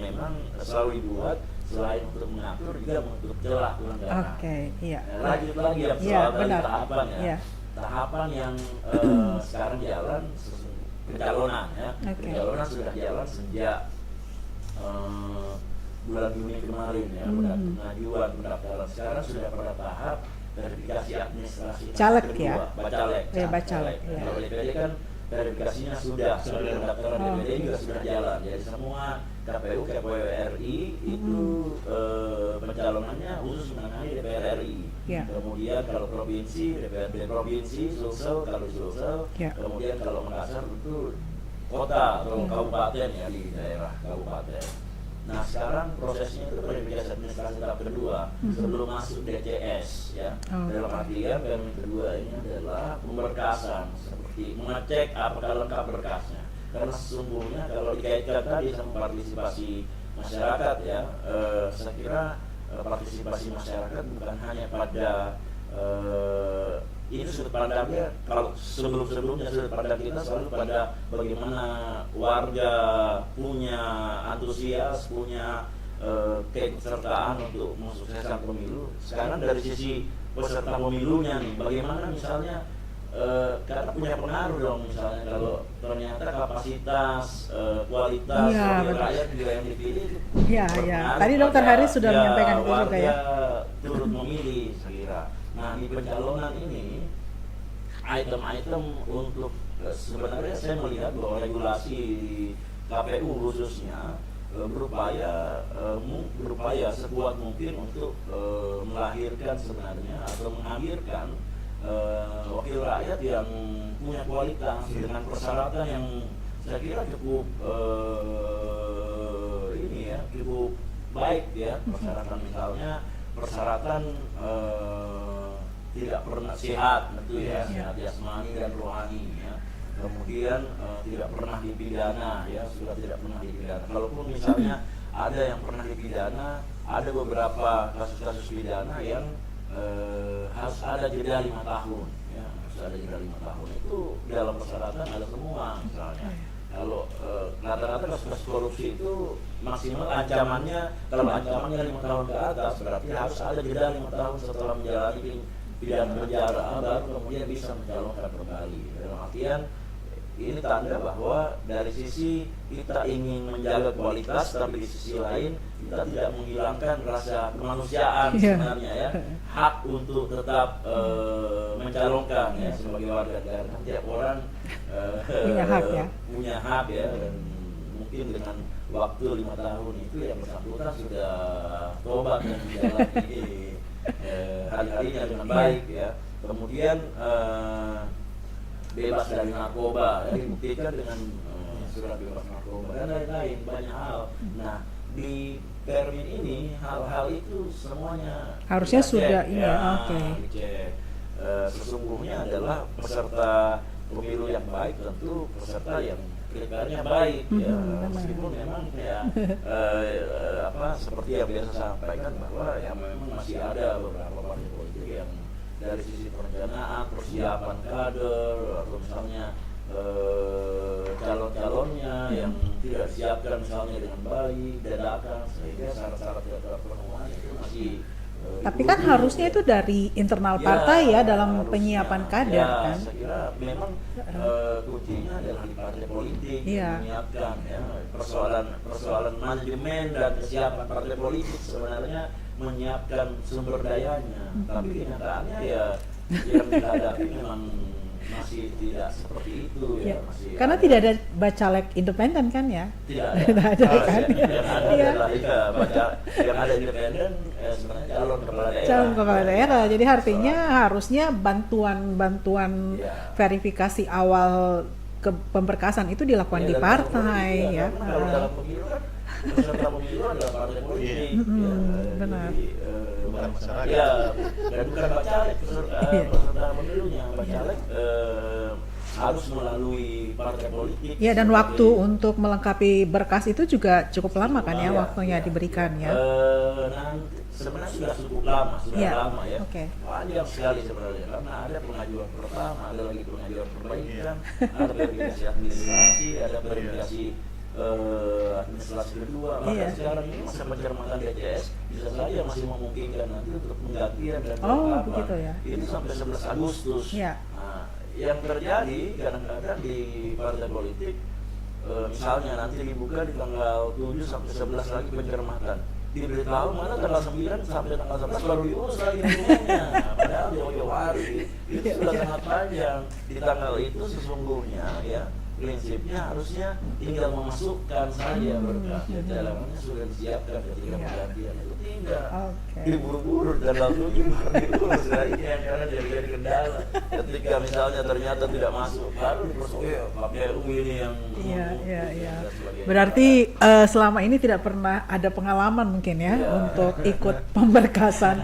memang selalu dibuat selain untuk mengatur juga untuk celah pelanggaran. Oke, iya. Lanjut lagi yang Iya, soal tadi benar. tahapan ya. Iya. Tahapan yang sekarang jalan pencalonan ya. Oke. Pencalonan sudah jalan sejak bulan Juni kemarin ya, pengajuan pendaftaran. Sekarang sudah pada tahap verifikasi administrasi Caleg kedua, ya? Bacalek. Ya, bacalek, ya. Kalau DPD kan verifikasinya sudah pendaftaran Oh. DPD juga sudah jalan. Jadi semua KPU RI itu pencalonannya khusus menangani DPR RI. Ya. Kemudian kalau provinsi, DPRD provinsi, Sulsel kalau Sulsel. Ya. Kemudian kalau Makassar itu kota atau kabupaten ya, di daerah kabupaten. Nah sekarang prosesnya itu verifikasi administrasi tahap kedua sebelum masuk DCS ya. Dalam artian yang kedua ini adalah pemberkasan, seperti mengecek apakah lengkap berkasnya. Karena sesungguhnya kalau dikaitkan tadi sama partisipasi masyarakat ya, saya kira partisipasi masyarakat bukan hanya pada ini sudut pandangnya, kalau sebelumnya sudut pandang kita selalu pada bagaimana warga punya antusias, punya keikutsertaan untuk mensukseskan pemilu. Sekarang dari sisi peserta pemilunya nih, bagaimana misalnya karena punya pengaruh dong, misalnya kalau ternyata kapasitas, kualitas rakyat juga yang dipilih ya. Tadi Dr. Haris sudah menyampaikan itu juga ya. Turut memilih, saya kira. Nah di pencalonan ini item-item untuk sebenarnya saya melihat bahwa regulasi KPU khususnya berupaya sekuat mungkin untuk melahirkan sebenarnya atau menghadirkan wakil rakyat yang punya kualitas dengan persyaratan yang saya kira cukup cukup baik ya. Persyaratan misalnya persyaratan tidak pernah sehat tentu ya, sehat jasmani dan rohani ya. Kemudian tidak pernah dipidana ya, sudah tidak pernah dipidana. Kalaupun misalnya ada yang pernah dipidana, ada beberapa kasus-kasus pidana yang harus ada jeda 5 tahun ya, harus ada jeda 5 tahun. Itu dalam persyaratan ada semua misalnya. Kalau rata-rata kasus korupsi itu maksimal ancamannya, kalau ancamannya 5 tahun ke atas berarti harus ada jeda 5 tahun setelah menjalani pidana penjara baru kemudian bisa mencalonkan kembali. Dalam artian ini tanda bahwa dari sisi kita ingin menjaga kualitas, tapi di sisi lain kita tidak menghilangkan rasa kemanusiaan sebenarnya ya, hak untuk tetap mencalonkan ya sebagai warga negara. Tiap orang punya hak ya, dan mungkin dengan waktu 5 tahun itu yang bersangkutan sudah tobat dan menjalani hari-harinya dengan baik ya. Kemudian bebas dari narkoba, dibuktikan dengan surat bebas narkoba dan lain-lain, banyak hal. Nah di permin ini hal-hal itu semuanya harusnya sudah ini dicek. Sesungguhnya adalah peserta pemilu yang baik tentu peserta yang kriterianya baik ya, meskipun memang ya seperti yang biasa saya sampaikan bahwa ya memang masih ada beberapa partai politik yang dari sisi perencanaan, persiapan kader atau misalnya calon-calonnya yang tidak disiapkan misalnya dengan baik, dadakan, sehingga syarat-syarat yang terpenuhi itu masih tapi kan harusnya itu dari internal partai ya dalam penyiapan kader kan. Saya kira memang kuncinya adalah di partai politik menyiapkan ya, persoalan manajemen dan kesiapan partai politik sebenarnya menyiapkan sumber dayanya. Tapi kenyataannya ya yang dihadapi memang masih tidak seperti itu ya. Masih karena tidak ada bacalek independen kan ya? Tidak ada kan? Yang ada independen sebenarnya calon kepala daerah. Jadi artinya harusnya bantuan verifikasi awal ke pemberkasan itu dilakukan di partai ya. Kalau dalam pemilu kan peserta pemilu adalah partai politik. Benar. Bukan masyarakat. Ya, dan bukan bacalek peserta pemilunya. Bacalek harus melalui partai politik. Ya, dan waktu untuk melengkapi berkas itu juga cukup lama kan ya, waktunya diberikan ya. Sebenarnya sudah cukup lama, lama ya. Panjang sekali sebenarnya, karena ada pengajuan pertama, ada lagi pengajuan perbaikan, ada verifikasi administrasi, ada verifikasi administrasi kedua. Maka sekarang ini masa pencermatan DCS bisa saja masih memungkinkan nanti untuk penggantian dan begitu ya. Ini sampai 11 Agustus. Nah, yang terjadi kadang-kadang di partai politik misalnya nanti dibuka di tanggal 7 sampai 11 lagi pencermatan, diberitahu mana tanggal 9 sampai tanggal 11 baru diurus lagi semuanya. Padahal jauh-jauh hari itu sudah sangat panjang. Di tanggal itu sesungguhnya ya prinsipnya harusnya tinggal memasukkan saja berkas, dalamannya sudah disiapkan ketika penggantian itu enggak. Oke. Diburu-buru dan langsung baru diurus. Nah, ini yang karena jadi kendala. Ketika misalnya ternyata tidak masuk, baru dipersoalkan KPU ini yang Iya, ngomong, iya, dan iya. sebagainya. Berarti selama ini tidak pernah ada pengalaman mungkin ya Iya. untuk ikut pemberkasan.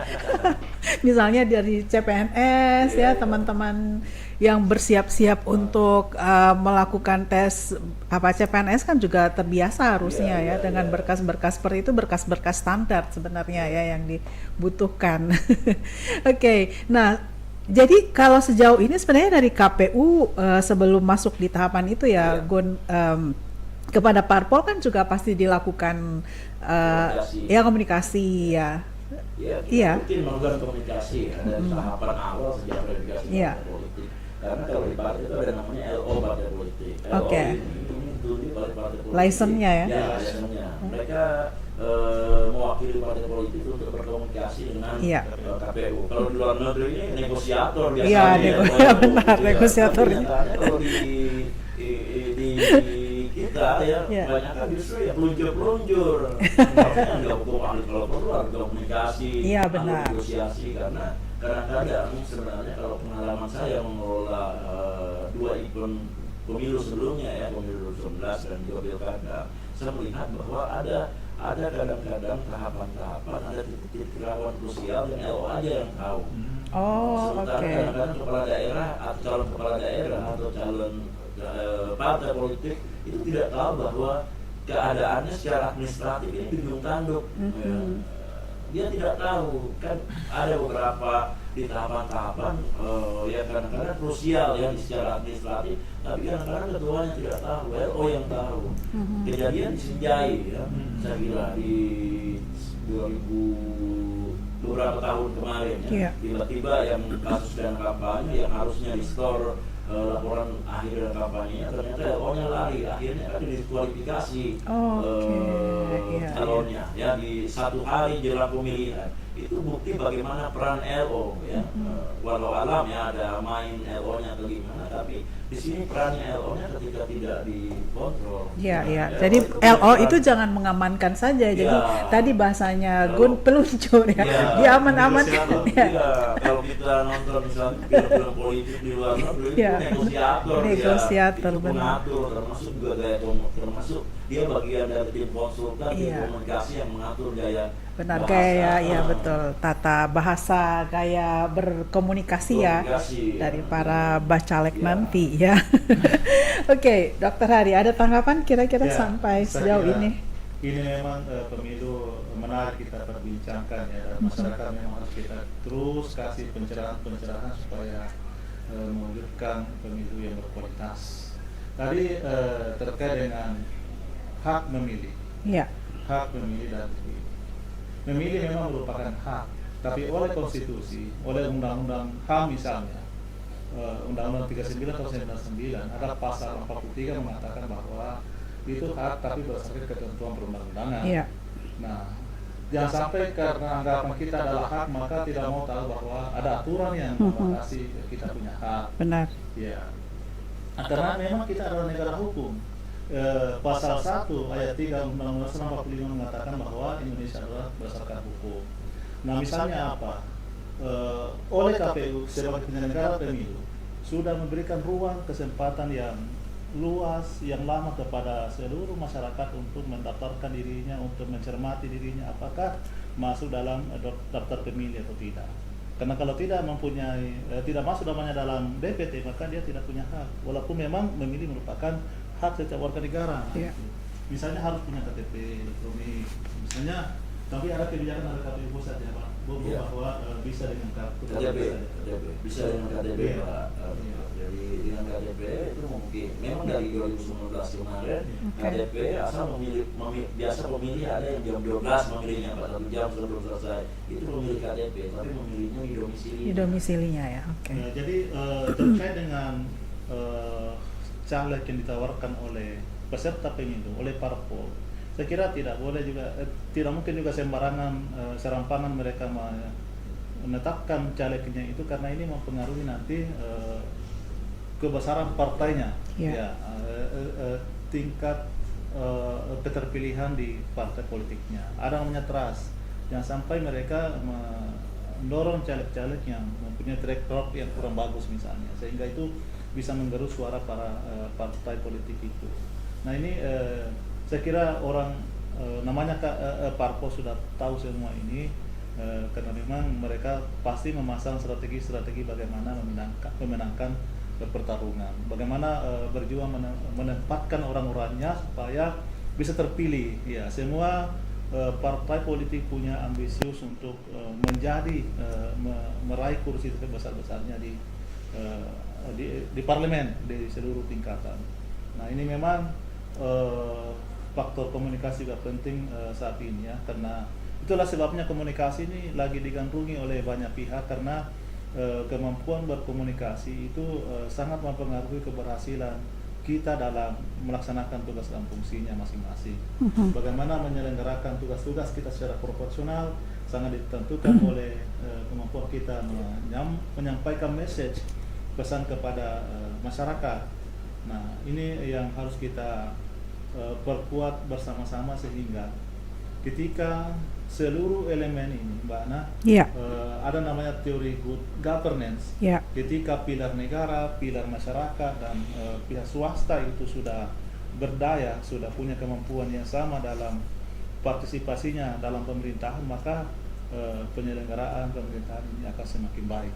Misalnya dari CPNS ya, Iya. teman-teman yang bersiap-siap untuk melakukan tes CPNS kan juga terbiasa harusnya Iya, ya iya, dengan iya. berkas-berkas seperti itu, berkas-berkas standar sebenarnya ya yang dibutuhkan. Oke, nah jadi kalau sejauh ini sebenarnya dari KPU sebelum masuk di tahapan itu ya, Iya. Gun, kepada parpol kan juga pasti dilakukan Komunikasi. ya komunikasi ya. Iya, Iya. kita rutin melakukan komunikasi ya, dari tahapan awal sejak verifikasi Iya. partai politik. Karena kalau di partai itu ada namanya LO partai politik. Oke. LO ini dulu partai politik. License-nya ya? Ya, license-nya. Mereka mewakili partai politik untuk berkomunikasi dengan Iya. KPU. Kalau di luar negeri ini negosiator biasanya. Iya, ya, benar, gitu ya. negosiator. Tapi nyatanya kalau di kita ya, Iya. banyak kan justru ya peluncur-peluncur. Maksudnya nggak butuh ahli kalau perlu ahli komunikasi, Iya, ahli benar. negosiasi, karena kadang-kadang sebenarnya kalau pengalaman saya mengelola dua event pemilu sebelumnya ya, pemilu 2019 dan juga pilkada, saya melihat bahwa ada kadang-kadang tahapan-tahapan, ada titik-titik rawan krusial yang LO aja yang tahu. Oh, Sementara oke. kadang-kadang kepala daerah atau calon kepala daerah atau calon partai politik itu tidak tahu bahwa keadaannya secara administratif ini dijunjung tanduk. Ya. Dia tidak tahu, kan ada beberapa di tahapan-tahapan yang kadang-kadang krusial yang secara administratif, tapi kadang-kadang ketuanya tidak tahu, LO yang tahu. Kejadian di Sinjai ya, saya kira di 2000 beberapa tahun kemarin ya, Iya. tiba-tiba yang kasus dana kampanye yang harusnya di store laporan akhir dana kampanye ternyata LO-nya lari, akhirnya kan didiskualifikasi Oke, iya, calonnya ya di satu hari jelang pemilihan. Itu bukti bagaimana peran LO ya. Walau alam ya ada main LO-nya atau gimana, tapi di sini perannya LO-nya ketika tidak dikontrol. Iya, Nah, iya. LO Jadi punya LO peran. itu jangan mengamankan saja. Jadi Iya. tadi bahasanya Kalau- Gun peluncur ya. Iya. Dia aman-aman. Negosiator. Ya. Iya, kalau kita nonton misalnya film-film politik di luar negeri Iya. itu negosiator, Negosiator, itu benar. pengatur, termasuk juga termasuk dia bagian dari tim konsultan tim Iya. komunikasi yang mengatur gaya Benar, bahasa. gaya ya betul, tata bahasa, gaya berkomunikasi ya Komunikasi, dari ya. para bacalek Ya. nanti ya. Oke, Dokter Hari, ada tanggapan kira-kira Ya, sampai saya sejauh kira ini? Ini memang pemilu menarik kita perbincangkan ya, dan masyarakat memang harus kita terus kasih pencerahan supaya mewujudkan pemilu yang berkualitas. Tadi terkait dengan hak memilih, Ya, hak memilih dan terpilih. Memilih memang merupakan hak, tapi oleh konstitusi, oleh undang-undang HAM misalnya, Undang-Undang 39 tahun 99 ada pasal 43 mengatakan bahwa itu hak tapi berdasarkan ketentuan perundang-undangan. iya, Nah, jangan sampai karena anggapan kita adalah hak maka tidak mau tahu bahwa ada aturan yang membatasi kita punya hak. benar. Ya, karena memang kita adalah negara hukum. Pasal 1 ayat 3 Undang-Undang 45 mengatakan bahwa Indonesia adalah berdasarkan hukum. Nah, misalnya apa? Oleh KPU sebagai penyelenggara pemilu sudah memberikan ruang kesempatan yang luas, yang lama kepada seluruh masyarakat untuk mendaftarkan dirinya, untuk mencermati dirinya apakah masuk dalam daftar pemilih atau tidak. Karena kalau tidak mempunyai tidak masuk namanya dalam DPT, maka dia tidak punya hak. Walaupun memang memilih merupakan hak setiap warga negara. Iya. Misalnya harus punya KTP elektronik, misalnya, tapi ada kebijakan dari KPU pusat ya Pak, Iya. bahwa bisa dengan kartu KTP bisa dengan KTP Iya. Pak. Iya. Jadi dengan KTP itu mungkin memang dari 2019 kemarin Oke. KTP asal biasa pemilih ada yang jam 12 memilihnya Pak, 1 jam sebelum selesai itu memilih KTP, tapi memilihnya di domisili. Di domisilinya ya, oke. Ya, jadi terkait dengan caleg yang ditawarkan oleh peserta pemilu, oleh parpol, saya kira tidak boleh juga, tidak mungkin juga sembarangan serampangan mereka menetapkan calegnya itu, karena ini mempengaruhi nanti kebesaran partainya, Ya. ya, tingkat keterpilihan di partai politiknya. Ada namanya trust. Jangan sampai mereka mendorong caleg-caleg yang mempunyai track record yang kurang bagus misalnya, sehingga itu bisa menggerus suara para partai politik itu. Nah ini saya kira orang namanya Parpol sudah tahu semua ini, karena memang mereka pasti memasang strategi-strategi bagaimana memenangkan pertarungan, bagaimana berjuang menempatkan orang-orangnya supaya bisa terpilih. Ya, semua partai politik punya ambisius untuk menjadi meraih kursi terbesar-besarnya di parlemen di seluruh tingkatan. Nah ini memang faktor komunikasi juga penting saat ini ya, karena itulah sebabnya komunikasi ini lagi digandrungi oleh banyak pihak, karena kemampuan berkomunikasi itu sangat mempengaruhi keberhasilan kita dalam melaksanakan tugas dan fungsinya masing-masing. Bagaimana menyelenggarakan tugas-tugas kita secara proporsional sangat ditentukan oleh kemampuan kita menyampaikan message, pesan kepada masyarakat. Nah ini yang harus kita perkuat bersama-sama, sehingga ketika seluruh elemen ini, Mbak Ana, ada namanya teori good governance. Ketika pilar negara, pilar masyarakat, dan pihak swasta itu sudah berdaya, sudah punya kemampuan yang sama dalam partisipasinya dalam pemerintahan, maka penyelenggaraan pemerintahan ini akan semakin baik.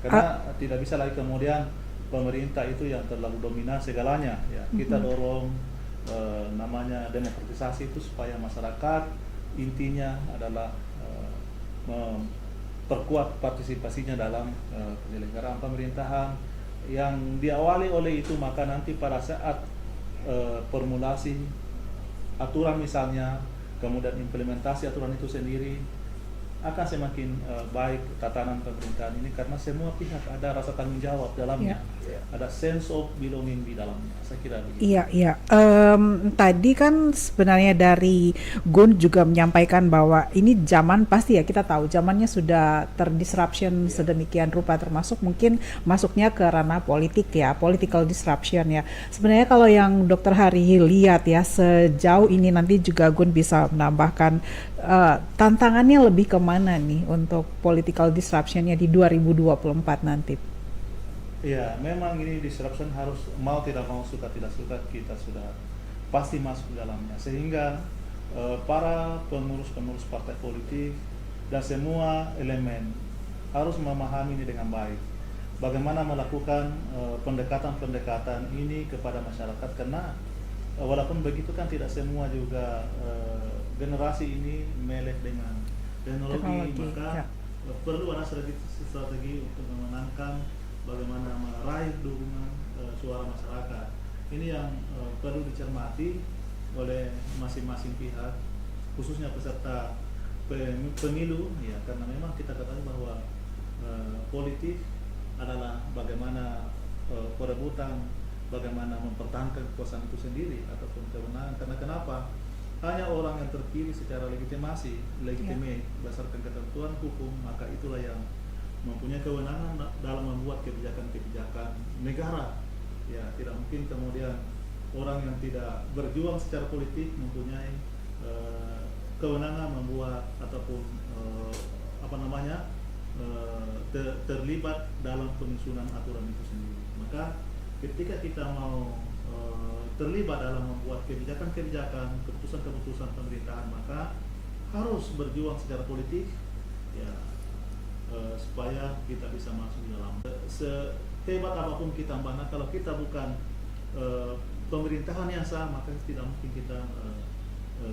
Karena tidak bisa lagi kemudian pemerintah itu yang terlalu dominan segalanya. Ya, kita dorong namanya demokratisasi itu supaya masyarakat intinya adalah memperkuat partisipasinya dalam penyelenggaraan pemerintahan yang diawali oleh itu, maka nanti pada saat formulasi aturan misalnya, kemudian implementasi aturan itu sendiri akan semakin baik tatanan pemerintahan ini, karena semua pihak ada rasa tanggung jawab dalamnya, ada sense of belonging di dalamnya. Saya kira begitu. Tadi kan sebenarnya dari Gun juga menyampaikan bahwa ini zaman, pasti ya kita tahu zamannya sudah terdisruption sedemikian rupa, termasuk mungkin masuknya ke ranah politik ya, political disruption ya. Sebenarnya kalau yang Dr. Hari lihat ya sejauh ini, nanti juga Gun bisa menambahkan tantangannya lebih kemana nih untuk political disruptionnya di 2024 nanti? Ya, memang ini disruption harus mau tidak mau, suka tidak suka, kita sudah pasti masuk di dalamnya, sehingga para pengurus-pengurus partai politik dan semua elemen harus memahami ini dengan baik. Bagaimana melakukan pendekatan-pendekatan ini kepada masyarakat, karena walaupun begitu kan tidak semua juga generasi ini melek dengan teknologi, maka perlu ada strategi untuk memenangkan, bagaimana meraih dukungan suara masyarakat. Ini yang perlu dicermati oleh masing-masing pihak, khususnya peserta pemilu ya, karena memang kita katakan bahwa politik adalah bagaimana perebutan, bagaimana mempertahankan kekuasaan itu sendiri ataupun kewenangan. Karena kenapa? Hanya orang yang terpilih secara legitimate berdasarkan ketentuan hukum, maka itulah yang mempunyai kewenangan dalam membuat kebijakan-kebijakan negara. Ya, tidak mungkin kemudian orang yang tidak berjuang secara politik mempunyai kewenangan membuat ataupun terlibat dalam penyusunan aturan itu sendiri. Maka ketika kita mau terlibat dalam membuat kebijakan-kebijakan, keputusan-keputusan pemerintahan, maka harus berjuang secara politik ya, supaya kita bisa masuk di dalam. Sehebat apapun kita Mbak, kalau kita bukan pemerintahan yang sah, maka tidak mungkin kita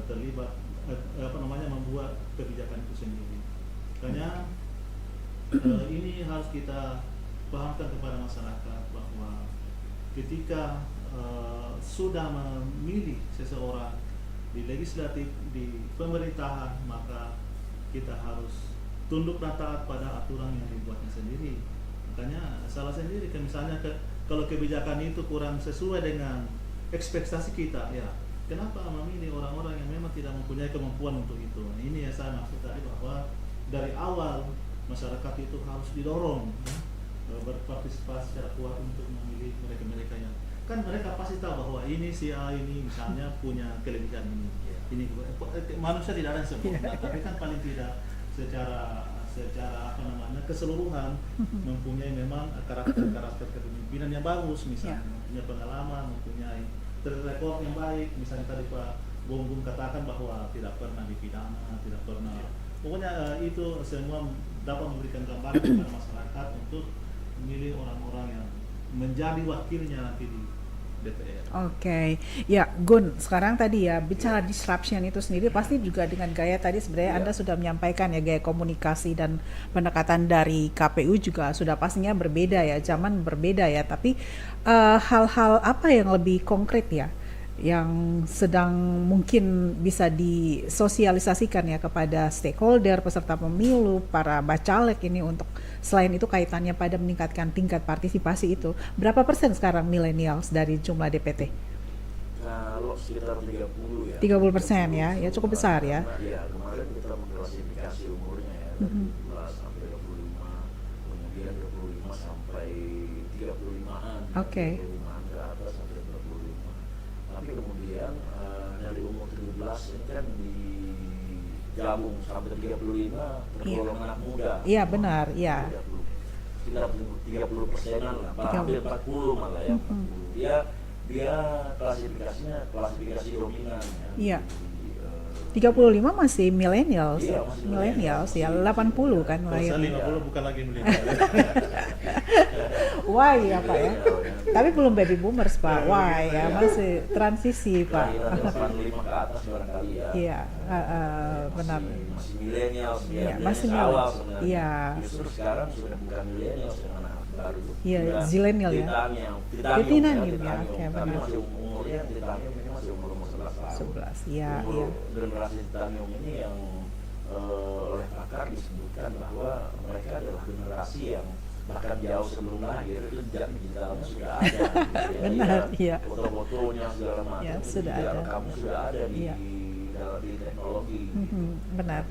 terlibat membuat kebijakan itu sendiri. Makanya ini harus kita pahamkan kepada masyarakat bahwa ketika sudah memilih seseorang di legislatif, di pemerintahan, maka kita harus tunduk dan taat pada aturan yang dibuatnya sendiri. Makanya salah sendiri kan, misalnya kalau kebijakan itu kurang sesuai dengan ekspektasi kita, ya kenapa memilih orang-orang yang memang tidak mempunyai kemampuan untuk itu. Nah, ini yang saya maksud tadi, bahwa dari awal masyarakat itu harus didorong berpartisipasi secara kuat untuk memilih mereka-mereka yang, kan mereka pasti tahu bahwa ini si A ini misalnya punya kelebihan ini manusia tidak ada yang sempurna, tapi kan paling tidak secara apa namanya keseluruhan mempunyai memang karakter kepemimpinan yang bagus, misalnya mempunyai pengalaman, mempunyai track record yang baik, misalnya tadi Pak Bung katakan bahwa tidak pernah dipidana, tidak pernah, pokoknya itu semua dapat memberikan gambaran kepada masyarakat untuk memilih orang-orang yang menjadi wakilnya nanti di DPR. Oke, ya Gun, sekarang tadi ya bicara disruption itu sendiri pasti juga dengan gaya tadi sebenarnya Anda sudah menyampaikan ya gaya komunikasi dan pendekatan dari KPU juga sudah pastinya berbeda ya, zaman berbeda ya, tapi hal-hal apa yang lebih konkret ya yang sedang mungkin bisa disosialisasikan ya kepada stakeholder, peserta pemilu, para bacalek ini untuk selain itu kaitannya pada meningkatkan tingkat partisipasi itu. Berapa persen sekarang millennials dari jumlah DPT? Kalau sekitar 30 ya. 30% ya cukup besar ya. Ya, kemarin kita mengklasifikasi umurnya ya, dari 17 sampai 25, kemudian 25 sampai 35-an. Oke. 35-an ke atas sampai 25. Tapi kemudian dari umur 17 ini kan digabung sampai 35 tergolong anak muda. Iya benar, iya. Sekitar 30%-an lah, hampir 40 malah ya. 40. Dia klasifikasi dominan ya. Iya. 35 masih millennials, Iya, masih millennials ya, 80 kan Kalau saya lahir. 50 bukan lagi milenial. Why ya Pak ya? Tapi belum baby boomers Pak, why ya, masih transisi Pak. Kelahiran 85 ke atas barangkali ya. Iya, benar. Masih milenial, Iya, masih awal millennials. sebenarnya. Iya. Justru sekarang sudah bukan milenial, sudah anak baru. Iya, Sudah zilenial ya. Titanium, ya, oke, tapi benar. masih umurnya titanium ini masih umur 11 tahun. 11, iya, Umur iya. generasi titanium ini yang oleh pakar disebutkan bahwa mereka adalah generasi yang bahkan jauh sebelum lahir itu jejak digitalnya sudah ada. Gitu ya. Benar, iya. Foto-fotonya segala macam. Ya, sudah jejak ada. rekamnya sudah ada Iya. di teknologi. Benar.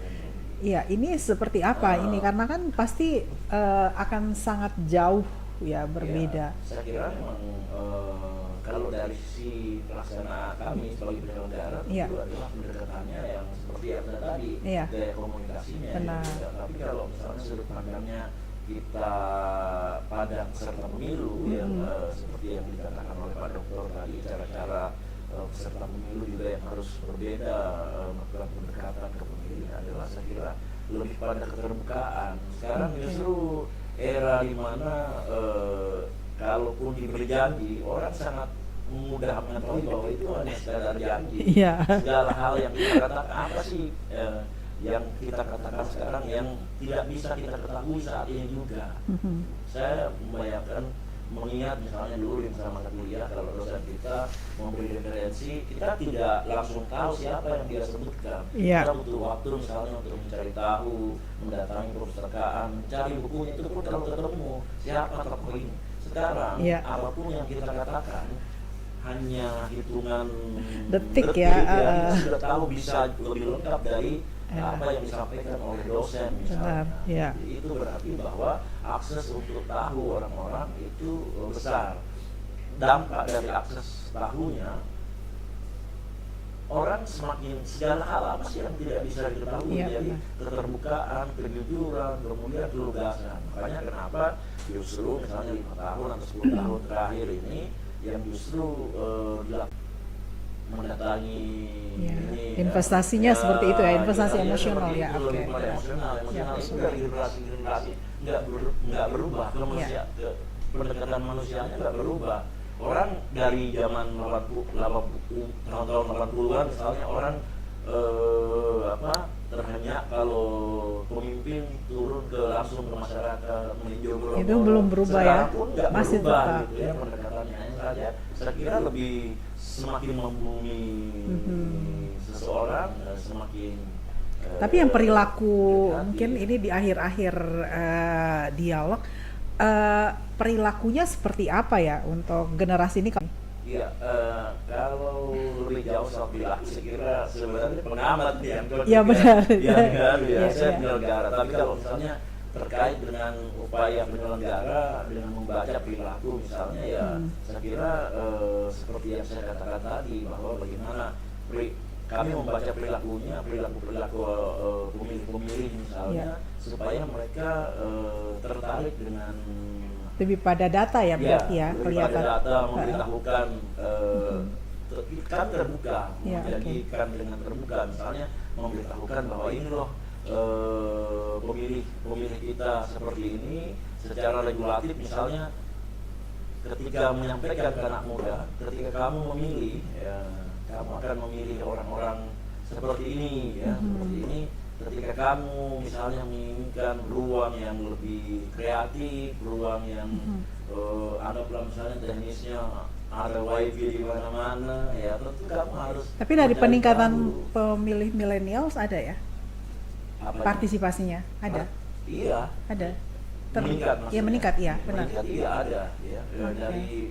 Iya, ini seperti apa ini? Karena kan pasti akan sangat jauh ya, berbeda. Ya, saya kira memang kalau dari sisi pelaksana kami sebagai penyelenggara Iya. itu adalah pendekatannya yang seperti yang tadi, Iya. gaya komunikasinya. Benar. Ya. Tapi kalau misalnya sudut pandangnya kita pada peserta pemilu yang seperti yang dikatakan oleh Pak Dokter tadi, cara-cara peserta pemilu juga yang harus berbeda melakukan pendekatan ke pemilih adalah saya kira lebih pada keterbukaan. Sekarang justru era di mana kalaupun diberi janji, orang sangat mudah mengetahui bahwa itu hanya sekadar janji. Iya. Segala hal yang kita katakan, apa sih yang kita katakan sekarang yang tidak bisa kita ketahui saat ini juga. Saya membayangkan, mengingat misalnya dulu di masa kuliah, kalau dosen kita memberi referensi, kita tidak langsung tahu siapa yang dia sebutkan. Iya. Kita butuh waktu misalnya untuk mencari tahu, mendatangi perpustakaan, mencari bukunya, itu pun kalau ketemu siapa tokoh ini. Sekarang Iya. apapun yang kita katakan hanya hitungan Detik ya, kita sudah tahu, bisa lebih lengkap dari apa yang disampaikan oleh dosen misalnya. Benar, ya. Jadi itu berarti bahwa akses untuk tahu orang-orang itu besar. Dampak dari akses tahunya, orang semakin segala hal apa sih yang tidak bisa diketahui. Iya, Jadi benar. keterbukaan, kejujuran, kemudian kelugasan. Makanya kenapa justru misalnya 5 tahun atau 10 tahun terakhir ini yang justru mendatangi Ya, ini, investasinya seperti itu ya, investasi emosional ya, itu lebih oke. pada emosional Ya, itu dari generasi ke generasi nggak berubah ke manusia, Ya. pendekatan manusianya nggak berubah. Orang dari zaman 80 tahun 80-an misalnya orang terhenyak kalau pemimpin turun ke langsung ke masyarakat meninjau Bromo. Itu belum berubah ya, Sekarang pun nggak masih berubah tetap. gitu ya pendekatannya. Hanya saja saya kira lebih semakin membumi seseorang, semakin Tapi yang perilaku mendekati. mungkin ini di akhir-akhir dialog, perilakunya seperti apa ya untuk generasi ini? Iya, kalau lebih jauh soal perilaku, saya kira sebenarnya pengamat yang Iya, benar. yang kan, ya, Iya, saya iya. penyelenggara. Tapi kalau misalnya terkait dengan upaya penyelenggara dengan membaca perilaku misalnya ya saya kira seperti yang saya katakan tadi bahwa bagaimana kami membaca perilaku pemilih misalnya supaya mereka tertarik dengan lebih pada data ya berarti ya kelihatan. Pada data memberitahukan kan terbuka, menjadikan dengan terbuka misalnya memberitahukan bahwa ini loh pemilih kita seperti ini secara regulatif misalnya ketika menyampaikan ke anak muda ketika kamu memilih ya kamu akan memilih orang-orang seperti ini ya seperti ini ketika kamu misalnya menginginkan ruang yang lebih kreatif, ruang yang anggaplah misalnya teknisnya ada wifi di mana-mana ya tentu kamu harus. Tapi dari peningkatan pemilih milenials ada ya? Partisipasinya ada? Iya. Ada. Meningkat. Iya meningkat ya benar. Meningkat iya ada ya. Dari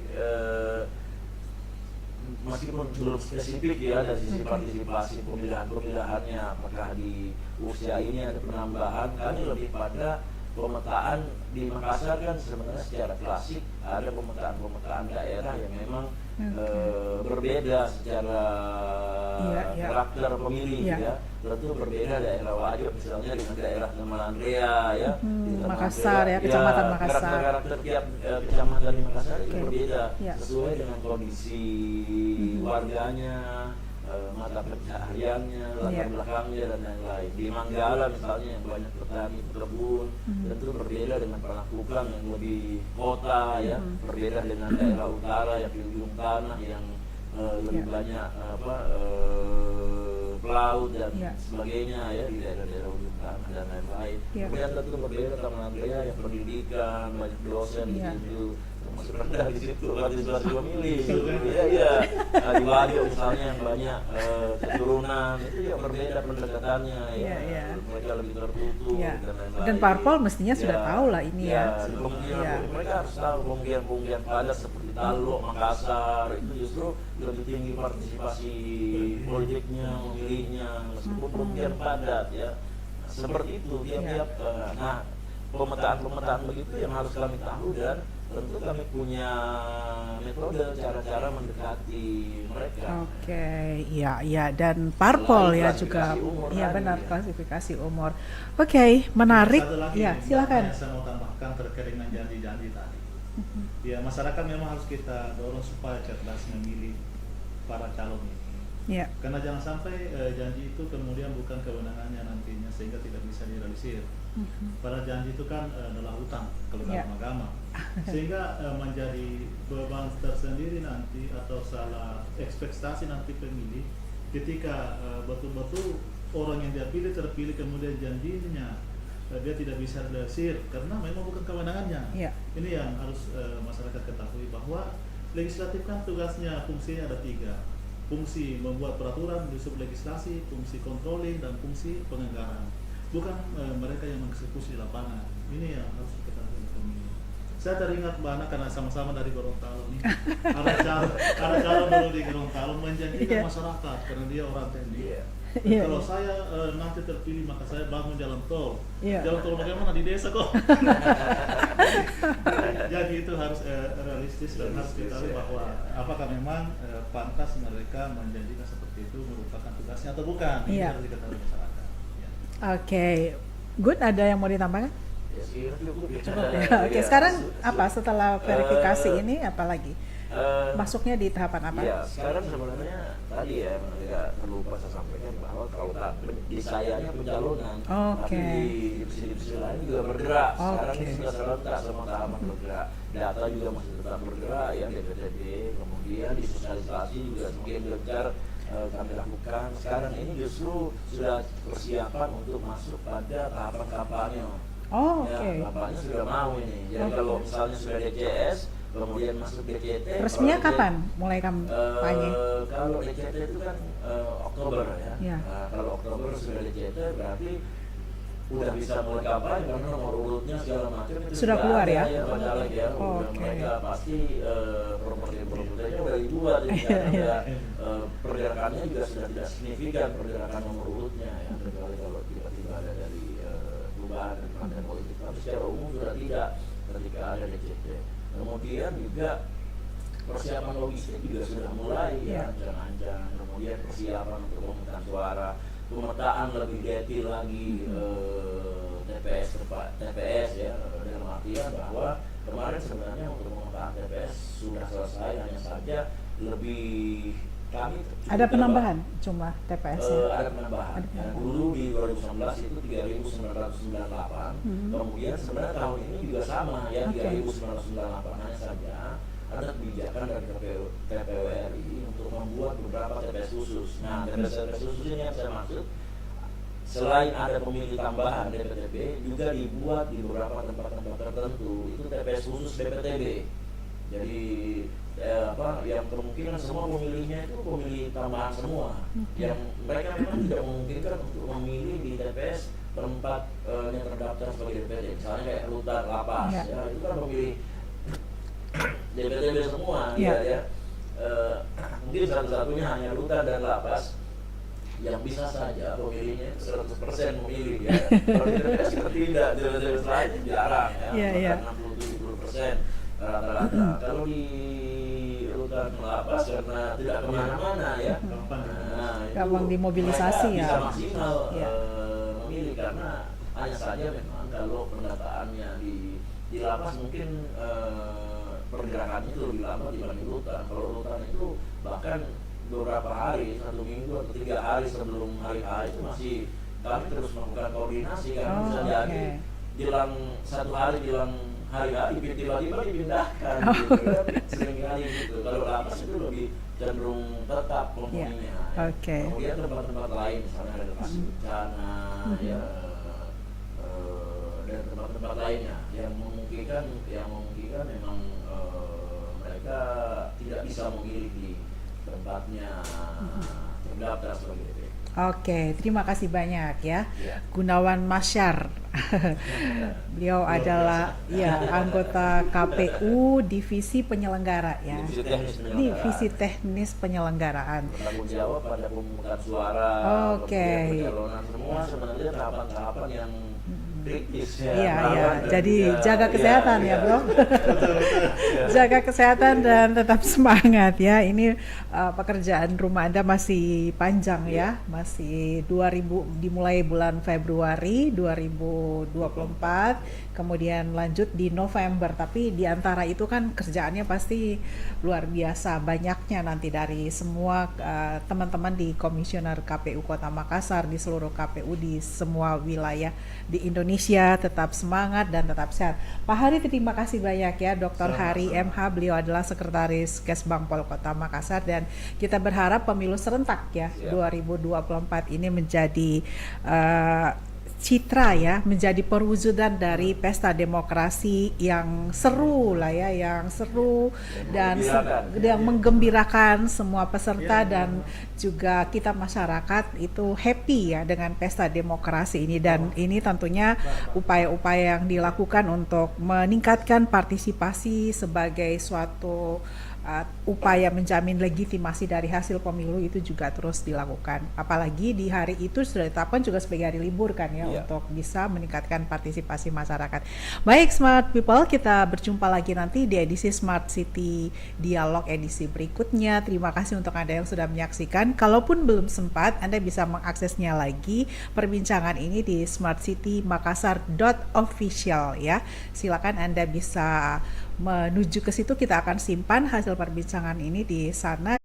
meskipun belum spesifik ya dari sisi partisipasi pemilihannya apakah di usia ini ada penambahan, kami lebih pada pemetaan di Makassar kan sebenarnya secara klasik ada pemetaan daerah yang memang berbeda secara karakter pemilih ya tentu berbeda daerah Wajib misalnya dengan daerah Taman Andrea ya Makassar ya kecamatan Makassar karakter tiap kecamatan di Makassar itu berbeda sesuai dengan kondisi warganya mata pencahariannya, latar belakangnya dan lain-lain. Di Manggala misalnya yang banyak petani berkebun, tentu berbeda dengan Panakukang yang lebih kota ya, berbeda dengan daerah utara yang di ujung tanah yang lebih banyak pelaut dan sebagainya ya di daerah-daerah ujung tanah dan lain-lain. Kemudian tentu berbeda Taman Andrea yang pendidikan, banyak dosen di situ. Masuk rendah di situ, partisipasi pemilih. Iya. Di Wajo misalnya yang banyak keturunan itu ya berbeda pendekatannya ya. Mereka lebih tertutup dan lain-lain. Dan parpol mestinya sudah tahu lah ini ya. Mereka harus tahu kemungkinan padat seperti Taluk, Makassar itu justru lebih tinggi partisipasi politiknya, memilihnya meskipun kemungkinan padat ya. Seperti itu tiap-tiap. Nah pemetaan begitu yang harus kami tahu dan tentu kami punya metode cara-cara mendekati mereka. Oke, iya dan parpol ya juga. Iya benar klasifikasi umur. Oke, menarik. Satu lagi silakan. Yang saya mau tambahkan terkait dengan janji-janji tadi. Ya masyarakat memang harus kita dorong supaya cerdas memilih para calon ini. Ya. Karena jangan sampai janji itu kemudian bukan kewenangannya nantinya sehingga tidak bisa direalisir. Padahal janji itu kan adalah hutang kalau dalam agama, sehingga menjadi beban tersendiri nanti atau salah ekspektasi nanti pemilih ketika betul-betul orang yang dia pilih terpilih kemudian janjinya dia tidak bisa realisir karena memang bukan kewenangannya. Ini yang harus masyarakat ketahui bahwa legislatif kan tugasnya fungsinya ada 3. Fungsi membuat peraturan disebut legislasi, fungsi controlling dan fungsi penganggaran. Bukan mereka yang mengeksekusi di lapangan. Ini yang harus kita pemilih. Saya teringat Mbak Ana karena sama-sama dari Gorontalo nih. Ada calon dulu di Gorontalo menjanjikan masyarakat karena dia orang TNI. Kalau saya nanti terpilih maka saya bangun jalan tol. Jalan tol bagaimana di desa kok. Jadi itu harus realistis dan harus kita tahu bahwa apakah memang pantas mereka menjanjikan seperti itu merupakan tugasnya atau bukan. Ini harus diketahui masyarakat. Oke, good. Ada yang mau ditambahkan? Cukup ya. Oke, sekarang apa setelah verifikasi ini apa lagi? Masuknya di tahapan apa? Iya, sekarang sebenarnya tadi ya agak terlupa saya sampaikan bahwa kalau di sayanya pencalonan, tapi di divisi lain juga bergerak. Sekarang ini sudah serentak semua tahapan bergerak. Data juga masih tetap bergerak ya DPTB, kemudian di sosialisasi juga semakin gencar kami lakukan. Sekarang ini justru sudah persiapan untuk masuk pada tahapan kampanye. Kampanye sudah mau ini. Jadi kalau misalnya sudah DCS, kemudian masuk DCT. Resminya kapan mulai kampanye? Kalau DCT itu kan Oktober ya. Kalau Oktober sudah DCT berarti udah bisa mulai kampanye karena nomor urutnya segala macam itu sudah keluar ya. Caleg ya. Mereka pasti properti-propertinya udah dibuat ya. Pergerakannya juga sudah tidak signifikan pergerakan nomor urutnya ya. Kecuali kalau tiba-tiba ada dari perubahan dan partai politik, tapi secara umum sudah tidak ketika ada DCT. Kemudian juga persiapan logistik juga sudah mulai ya, ancang-ancang, kemudian persiapan untuk pemungutan suara, pemetaan lebih detail lagi TPS ya, dalam artian bahwa kemarin sebenarnya untuk pemetaan TPS sudah selesai, hanya saja lebih kami Ada penambahan jumlah TPS-nya? ada penambahan. Ya, dulu di 2019 itu 3.998, kemudian sebenarnya tahun ini juga sama ya, 3.998, hanya saja ada kebijakan dari KPU RI untuk membuat beberapa TPS khusus. Nah, TPS khusus ini yang saya maksud, selain ada pemilih tambahan DPTB, juga dibuat di beberapa tempat-tempat tertentu itu TPS khusus BPTB. Jadi yang kemungkinan semua pemilihnya itu pemilih tambahan semua, yang mereka memang tidak memungkinkan untuk memilih di TPS tempat yang terdaftar sebagai DPT, misalnya kayak rutan lapas, ya itu kan pemilih DPTB semua, ya. Mungkin satu-satunya hanya rutan dan lapas yang bisa saja pemilihnya 100% memilih ya. Kalau di TPS tidak, jelas-jelas lain jarang ya, 60-70% rata-rata. Kalau di rutan lapas karena tidak kemana-mana ya, gampang dimobilisasi ya. Bisa maksimal memilih, karena hanya saja memang kalau pendataannya di lapas mungkin pergerakannya itu lebih lama dibanding rutan. Kalau rutan itu bahkan beberapa hari, 1 minggu atau 3 hari sebelum hari H itu masih kami terus melakukan koordinasi, karena bisa jadi jelang 1 hari jelang hari tiba-tiba dipindahkan gitu kan, seringkali gitu. Kalau lapas itu lebih cenderung tetap penghuninya. Kemudian tempat-tempat lain misalnya ada lokasi bencana ya, dan tempat-tempat lainnya yang memungkinkan memang mereka tidak bisa memilih di tempatnya terdaftar sebagai DPT. Oke, terima kasih banyak ya, Gunawan Masyar. Beliau adalah anggota KPU Divisi Penyelenggara ya. Divisi Teknis Penyelenggaraan. Bertanggung jawab pada pemungutan suara, pencalonan, semua sebenarnya tahapan-tahapan yang kritis ya. Iya. Jadi jaga kesehatan ya, Bro. Jaga kesehatan dan tetap semangat ya. Ini pekerjaan rumah Anda masih panjang ya. Masih dimulai bulan Februari 2024, kemudian lanjut di November. Tapi di antara itu kan kerjaannya pasti luar biasa banyaknya nanti dari semua teman-teman di Komisioner KPU Kota Makassar, di seluruh KPU di semua wilayah di Indonesia. Tetap semangat dan tetap sehat. Pak Hari, terima kasih banyak ya, Dr. Hari MH. Beliau adalah Sekretaris Kesbangpol Kota Makassar, dan kita berharap pemilu serentak ya 2024 ini menjadi citra ya, menjadi perwujudan dari pesta demokrasi yang seru lah ya, yang seru dan yang menggembirakan semua peserta dan juga kita masyarakat itu happy ya dengan pesta demokrasi ini. Dan ini tentunya upaya-upaya yang dilakukan untuk meningkatkan partisipasi sebagai suatu upaya menjamin legitimasi dari hasil pemilu itu juga terus dilakukan. Apalagi di hari itu sudah ditetapkan juga sebagai hari libur kan ya, untuk bisa meningkatkan partisipasi masyarakat. Baik Smart People, kita berjumpa lagi nanti di edisi Smart City Dialog edisi berikutnya. Terima kasih untuk Anda yang sudah menyaksikan. Kalaupun belum sempat, Anda bisa mengaksesnya lagi perbincangan ini di smartcitymakassar.official ya. Silakan Anda bisa menuju ke situ, kita akan simpan hasil perbincangan ini di sana.